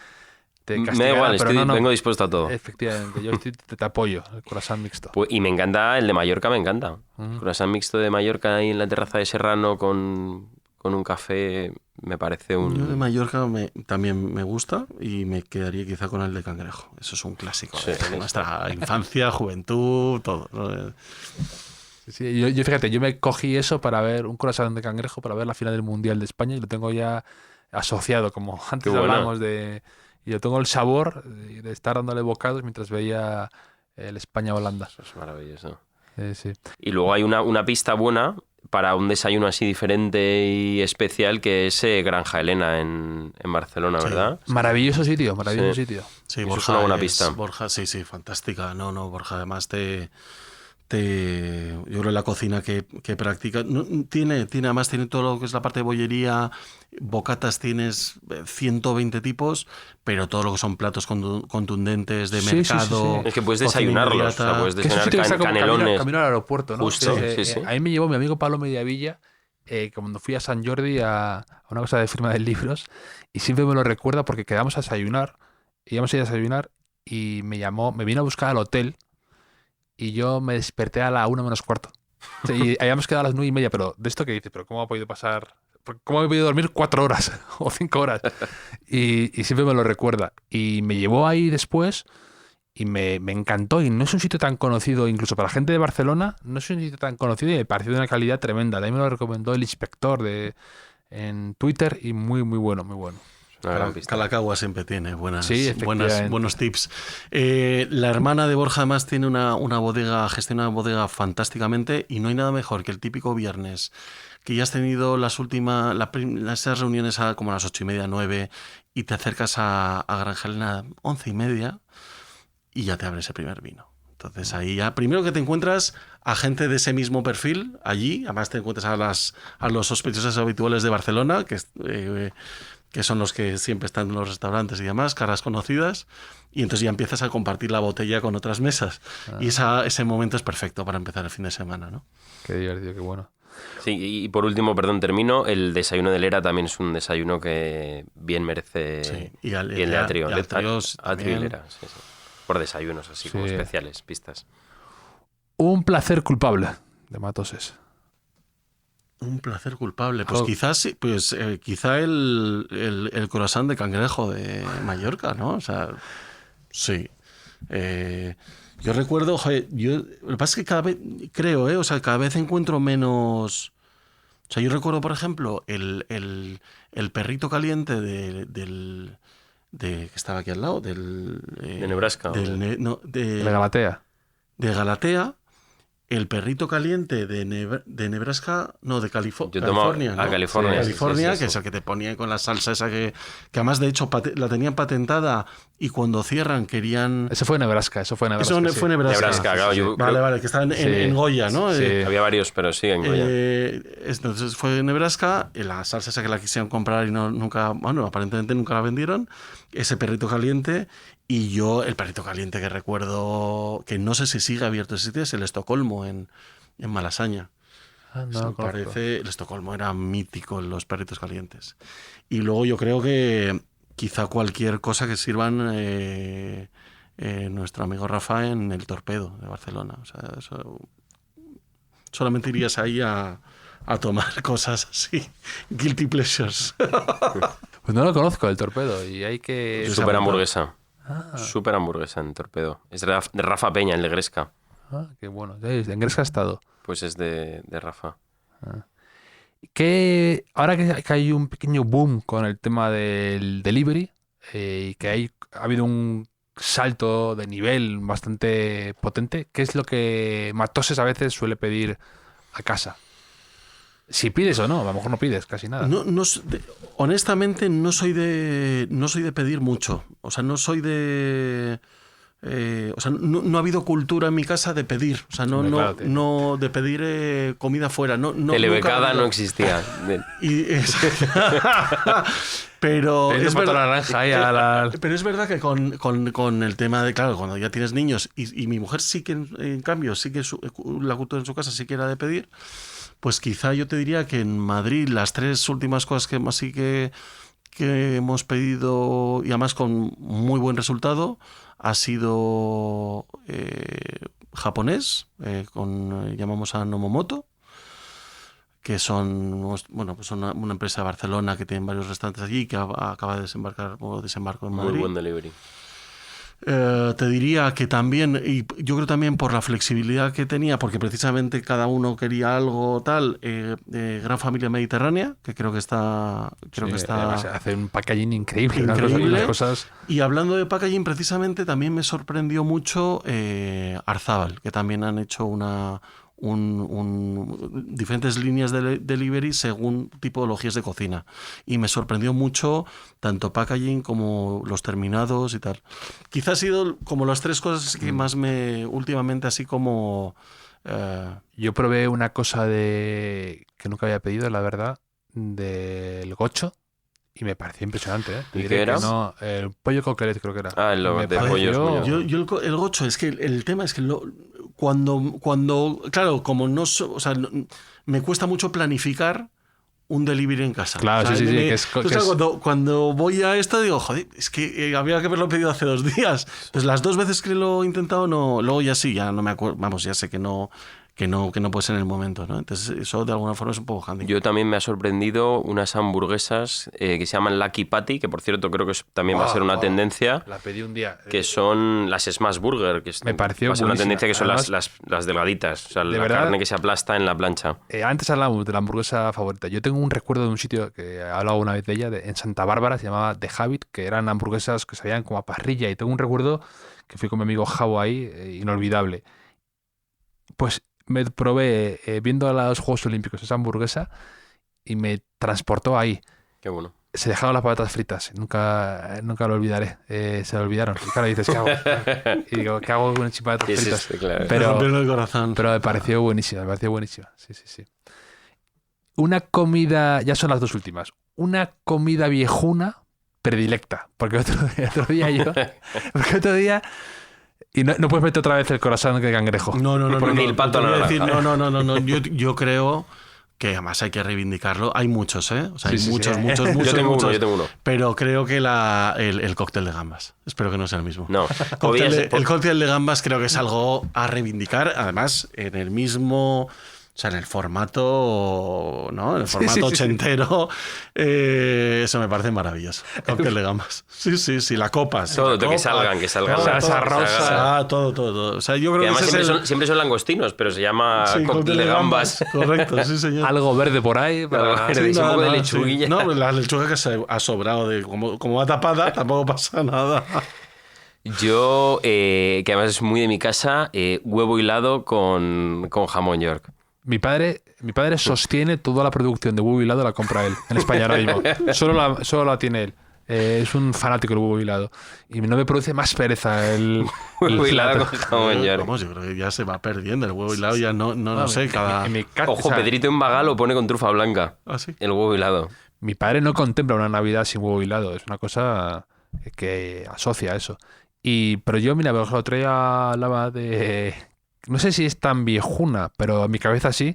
castigará, me da igual, pero vengo dispuesto a todo. Efectivamente, yo te apoyo, el croissant mixto. Pues, y me encanta el de Mallorca, me encanta. Croissant mixto de Mallorca ahí en la terraza de Serrano con un café, me parece un... Yo de Mallorca también me gusta y me quedaría quizá con el de cangrejo. Eso es un clásico de nuestra infancia, juventud, todo, ¿no? Sí, yo fíjate, yo me cogí eso para ver un croissant de cangrejo, para ver la final del Mundial de España y lo tengo ya asociado, como antes hablábamos de... Y yo tengo el sabor de estar dándole bocados mientras veía el España-Holanda. Eso es maravilloso. Sí. Y luego hay una pista buena para un desayuno así diferente y especial que es Granja Elena en Barcelona, ¿verdad? Maravilloso sitio. Sí, Borja es una buena pista. Borja, sí, fantástica. No, Borja además yo creo que la cocina que practica tiene todo lo que es la parte de bollería, bocatas tienes 120 tipos, pero todo lo que son platos contundentes de mercado. Es que puedes desayunarlos, puedes desayunar canelones. Camino al aeropuerto, ¿no? Justo, A mí me llevó mi amigo Pablo Mediavilla cuando fui a San Jordi a una cosa de firma de libros, y siempre me lo recuerda porque quedamos a desayunar, íbamos a ir a desayunar y me vino a buscar al hotel. Y yo me desperté a la 1:45. Y habíamos quedado a las 9:30, pero de esto que dices, pero ¿cómo ha podido pasar? ¿Cómo he podido dormir 4 horas o 5 horas? Y siempre me lo recuerda. Y me llevó ahí después y me encantó. Y no es un sitio tan conocido, incluso para la gente de Barcelona, no es un sitio tan conocido y me pareció de una calidad tremenda. De ahí me lo recomendó el inspector en Twitter y muy, muy bueno, muy bueno. Kalakaua siempre tiene buenos tips. La hermana de Borja además tiene una bodega, gestiona una bodega fantásticamente, y no hay nada mejor que el típico viernes que ya has tenido esas reuniones como a las 8:30, 9, y te acercas a Granja Elena 11:30 y ya te abres el primer vino. Entonces ahí ya, primero que te encuentras a gente de ese mismo perfil allí, además te encuentras a los sospechosos habituales de Barcelona, que son los que siempre están en los restaurantes y demás, caras conocidas, y entonces ya empiezas a compartir la botella con otras mesas. Y ese momento es perfecto para empezar el fin de semana, ¿no? Qué divertido, qué bueno. Sí, y por último, termino, el desayuno de Lera también es un desayuno que bien merece. Sí. Y el de Atrio. Atrio y Lera, sí. Por desayunos así como especiales, pistas. Un placer culpable de Matoses. Un placer culpable. Pues quizás sí, quizá el croissant de cangrejo de Mallorca, ¿no? O sea, sí. Yo recuerdo, lo que pasa es que cada vez, creo, cada vez encuentro menos... O sea, yo recuerdo, por ejemplo, el perrito caliente que estaba aquí al lado, de Nebraska. De Galatea. De Galatea. El perrito caliente de Nebraska, no, de California. ¿no? California, sí. Que es el que te ponía con la salsa esa que además, de hecho, la tenían patentada, y cuando cierran querían... Eso fue Nebraska. Fue Nebraska. Nebraska, claro. Vale, que estaban en Goya, ¿no? Sí. Había varios, pero sí, en Goya. Entonces fue Nebraska, la salsa esa que la quisieron comprar y aparentemente nunca la vendieron, ese perrito caliente. Y yo, el perrito caliente que recuerdo, que no sé si sigue abierto ese sitio, es el Estocolmo en Malasaña. El Estocolmo era mítico en los perritos calientes. Y luego yo creo que quizá cualquier cosa que sirvan nuestro amigo Rafa en el Torpedo de Barcelona. O sea, solamente irías ahí a tomar cosas así, guilty pleasures. Pues no lo conozco, el Torpedo, y hay que... Súper hamburguesa. Súper hamburguesa en Torpedo. Es de Rafa Peña, el de Gresca. Qué bueno. ¿En Gresca ha estado? Pues es de Rafa. Ahora que hay un pequeño boom con el tema del delivery, y que ha habido un salto de nivel bastante potente, ¿qué es lo que Matoses a veces suele pedir a casa? Si pides o no, a lo mejor no pides casi nada. Honestamente no soy de pedir mucho. O sea, no soy de... no ha habido cultura en mi casa de pedir. O sea, no de pedir comida fuera. Telebecada no existía. Pero es verdad, pero es verdad que con el tema de, claro, cuando ya tienes niños y mi mujer sí que, en cambio, sí que la cultura en su casa sí que era de pedir, pues quizá yo te diría que en Madrid las 3 últimas cosas que más sí que hemos pedido, y además con muy buen resultado, ha sido japonés, llamamos a Nomomoto, que son una empresa de Barcelona que tiene varios restaurantes allí, que acaba de desembarco en Madrid. Muy buen delivery. Te diría que también, y yo creo también por la flexibilidad que tenía, porque precisamente cada uno quería algo tal, Gran Familia Mediterránea, que creo que está... Hace un packaging increíble. Increíble. Unas cosas... Y hablando de packaging, precisamente también me sorprendió mucho Arzábal, que también han hecho diferentes líneas de delivery según tipologías de cocina, y me sorprendió mucho tanto packaging como los terminados y tal. Quizás ha sido como las 3 cosas que más últimamente así como yo probé una cosa que nunca había pedido, la verdad, del gocho, y me pareció impresionante, ¿eh? ¿Y qué era? No, el pollo coquelet creo que era. De pollo. Yo el gocho, es que el tema es que cuando claro, como me cuesta mucho planificar un delivery en casa. Claro, o sea, sí. Cuando voy a esto digo, joder, es que había que haberlo pedido hace 2 días. Entonces las 2 veces que lo he intentado, luego ya no me acuerdo, vamos, ya sé que no puede ser en el momento, ¿no? Entonces eso de alguna forma es un poco handy. Yo también me ha sorprendido unas hamburguesas que se llaman Lucky Patty, que por cierto creo que también va a ser una tendencia. La pedí un día. Que son las Smash Burger, que me pareció va a ser una tendencia, que son además, las delgaditas, o sea, la verdad, carne que se aplasta en la plancha. Antes hablábamos de la hamburguesa favorita. Yo tengo un recuerdo de un sitio que he hablado una vez de ella, en Santa Bárbara, se llamaba The Habit, que eran hamburguesas que sabían como a parrilla, y tengo un recuerdo que fui con mi amigo Javo ahí, inolvidable. Pues me probé viendo los Juegos Olímpicos esa hamburguesa y me transportó ahí. Qué bueno. Se dejaron las patatas fritas, nunca lo olvidaré. Se lo olvidaron. Y claro, dices, ¿qué hago? Y digo, ¿qué hago con patatas fritas? Claro. Pero el corazón. Pero me pareció buenísima, Sí. Una comida, ya son las 2 últimas, una comida viejuna predilecta. Porque otro día y no puedes meter otra vez el corazón de cangrejo. No. Ni el pato no. Yo creo que además hay que reivindicarlo. Hay muchos, ¿eh? O sea, hay muchos. Yo tengo uno. Pero creo que el cóctel de gambas. Espero que no sea el mismo. No. El cóctel de gambas creo que es algo a reivindicar. Además, en el mismo... O sea, en el formato, ¿no? En el formato ochentero, eso me parece maravilloso. Cóctel de gambas. Sí, la copa. Todo, que salgan. Salsa rosa. Todo. O sea, yo creo que además que siempre son langostinos, pero se llama cóctel de gambas. Correcto, sí, señor. Algo verde por ahí. Un poco de lechuguilla. Sí. No, la lechuga que se ha sobrado, como va tapada, tampoco pasa nada. Yo, que además es muy de mi casa, huevo hilado con jamón York. Mi padre sostiene toda la producción de huevo hilado, la compra él, en España ahora mismo. Solo la tiene él. Es un fanático del huevo hilado. Y no me produce más pereza el huevo hilado con jamón York. Vamos, yo creo que ya se va perdiendo. El huevo hilado ya no sé. Ojo, Pedrito en Bagá lo pone con trufa blanca. ¿Ah, sí? El huevo hilado. Mi padre no contempla una Navidad sin huevo hilado. Es una cosa que asocia a eso. Pero yo, mira, el otro día hablaba de... No sé si es tan viejuna, pero en mi cabeza sí,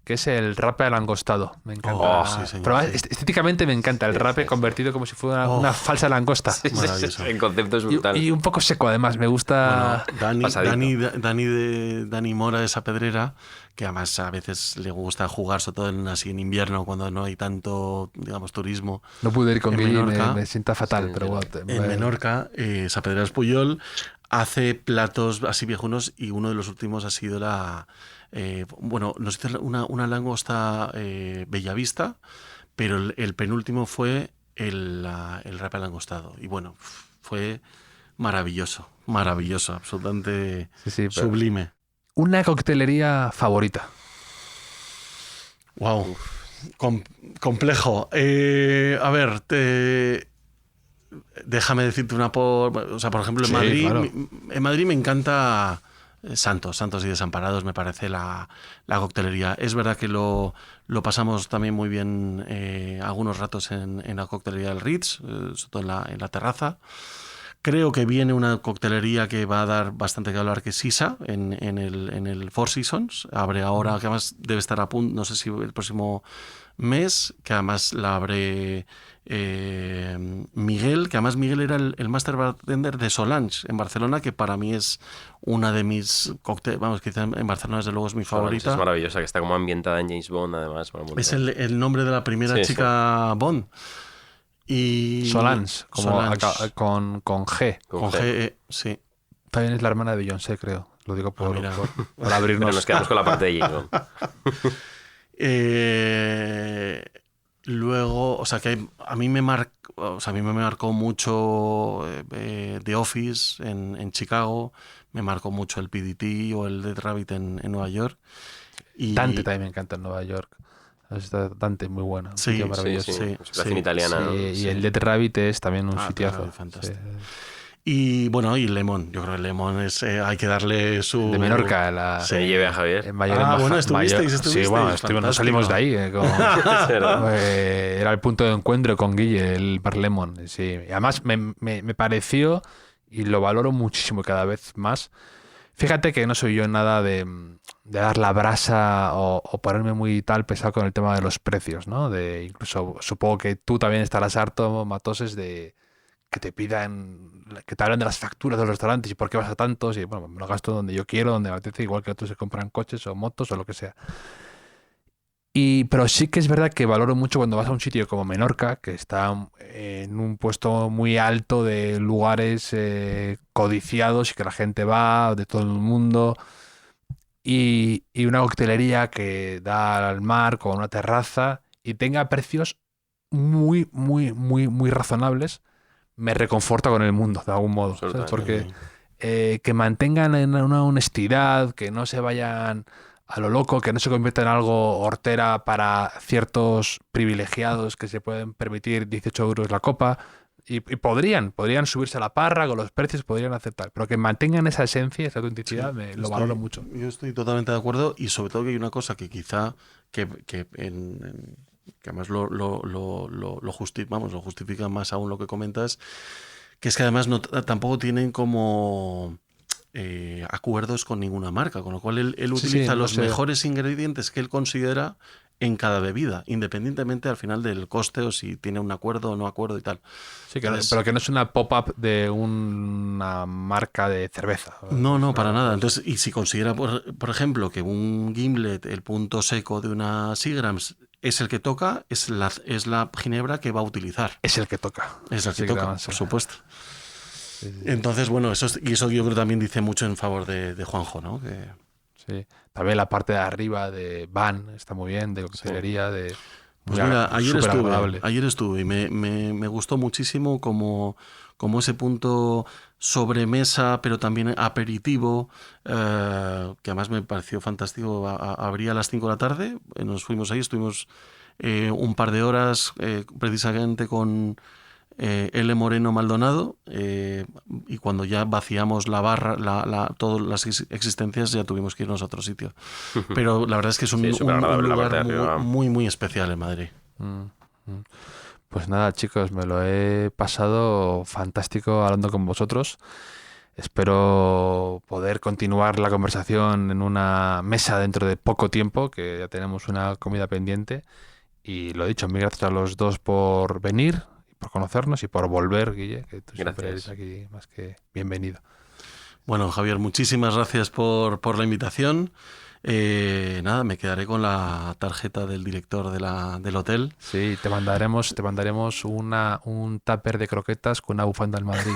que es el rape al angostado. Me encanta. Oh, sí, señor, Pero sí. estéticamente me encanta el rape convertido como si fuera una falsa langosta. Maravilloso. En concepto es brutal. Y un poco seco, además. Me gusta. Bueno, pasadito. Dani Mora de Esa Pedrera, que además a veces le gusta jugar, sobre todo así en invierno, cuando no hay tanto, digamos, turismo. No pude ir con en Guille, Menorca. me sienta fatal, pero bueno. En Menorca, Esa Pedrera Espuyol hace platos así viejunos y uno de los últimos ha sido nos hizo una langosta Bellavista, pero el penúltimo fue el rape al angostado. Y bueno, fue maravilloso, absolutamente Sí, pero- sublime. Una coctelería favorita. Wow, complejo. A ver, déjame decirte o sea, por ejemplo, en Sí, Madrid, claro. en Madrid me encanta Santos y Desamparados, me parece la coctelería. Es verdad que lo pasamos también muy bien algunos ratos en la coctelería del Ritz, sobre todo en la terraza. Creo que viene una coctelería que va a dar bastante que hablar, que es Sisa, en el Four Seasons. Abre ahora, que además debe estar a punto, no sé si el próximo mes, que además la abre Miguel, que además Miguel era el master bartender de Solange en Barcelona, que para mí es una de mis cócteles, vamos, quizá en Barcelona desde luego es mi favorita. Es maravillosa, que está como ambientada en James Bond, además. Bueno, Es el nombre de la primera Sí, chica Bond. Y Solange, como Solange. con G. Con G, sí. También es la hermana de Beyoncé, creo. Lo digo por mira. por abrirnos. Pero nos quedamos con la parte de James Bond. Luego, o sea, que a mí me marcó mucho The Office en Chicago, me marcó mucho el PDT o el Dead Rabbit en Nueva York. Y Dante también me encanta en Nueva York. Está Dante muy buena. Un Sí, sitio sí, maravilloso. Inspiración italiana, Sí, ¿no? y el Dead Rabbit es también un Ah, sitiazo. claro, fantástico. Sí. Y bueno, y Lemon, yo creo que Lemon hay que darle su... De Menorca, Se lleve a Javier. en Mayor Ah, en bueno, Baja- estuvisteis, Sí, bueno, fantástico. no salimos de ahí. Es verdad. Era el punto de encuentro con Guille, el Bar Lemon. Sí. Y además me pareció, y lo valoro muchísimo cada vez más. Fíjate que no soy yo nada de dar la brasa o ponerme muy tal pesado con el tema de los precios, ¿no? Incluso supongo que tú también estarás harto, Matoses, de que te pidan, que te hablen de las facturas de los restaurantes y por qué vas a tantos, y bueno, me lo gasto donde yo quiero, donde me apetece, igual que otros se compran coches o motos o lo que sea. Pero sí que es verdad que valoro mucho cuando vas a un sitio como Menorca, que está en un puesto muy alto de lugares codiciados y que la gente va de todo el mundo, y una coctelería que da al mar con una terraza y tenga precios muy, muy, muy, muy razonables, me reconforta con el mundo, de algún modo, ¿sabes? Absolutamente. Porque que mantengan en una honestidad, que no se vayan a lo loco, que no se convierta en algo hortera para ciertos privilegiados que se pueden permitir 18 euros la copa, y podrían subirse a la parra con los precios, podrían aceptar, pero que mantengan esa esencia, esa autenticidad, lo valoro mucho. Yo estoy totalmente de acuerdo, y sobre todo que hay una cosa que quizá que además lo justifica más aún lo que comentas, que es que además tampoco tienen como acuerdos con ninguna marca, con lo cual él utiliza los mejores ingredientes que él considera en cada bebida, independientemente al final del coste o si tiene un acuerdo o no acuerdo y tal. Sí, pero que no es una pop-up de una marca de cerveza. No, para nada. Entonces, y si considera, por ejemplo, que un gimlet, el punto seco de una Seagrams es el que toca, es la ginebra que va a utilizar. Es el que toca. Es el que Sí, toca, claro, por supuesto. Entonces, bueno, eso yo creo que también dice mucho en favor de Juanjo, ¿no? Sí. También la parte de arriba de van está muy bien, de coctelería, de... Pues mira, superagradable. ayer estuve y me gustó muchísimo como ese punto sobremesa, pero también aperitivo, que además me pareció fantástico. Abría a las 5 de la tarde, nos fuimos ahí, estuvimos un par de horas precisamente con L. Moreno Maldonado, y cuando ya vaciamos la barra, todas las existencias, ya tuvimos que irnos a otro sitio. Pero la verdad es que es un lugar muy, muy especial en Madrid. Pues nada, chicos, me lo he pasado fantástico hablando con vosotros. Espero poder continuar la conversación en una mesa dentro de poco tiempo, que ya tenemos una comida pendiente. Y lo dicho, mil gracias a los dos por venir, por conocernos y por volver, Guille, que tú siempre eres aquí más que bienvenido. Bueno, Javier, muchísimas gracias por la invitación. Nada, me quedaré con la tarjeta del director del hotel. Sí, te mandaremos un tupper de croquetas con una bufanda del Madrid.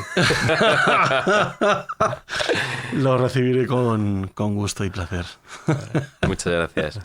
Lo recibiré con gusto y placer. Muchas gracias.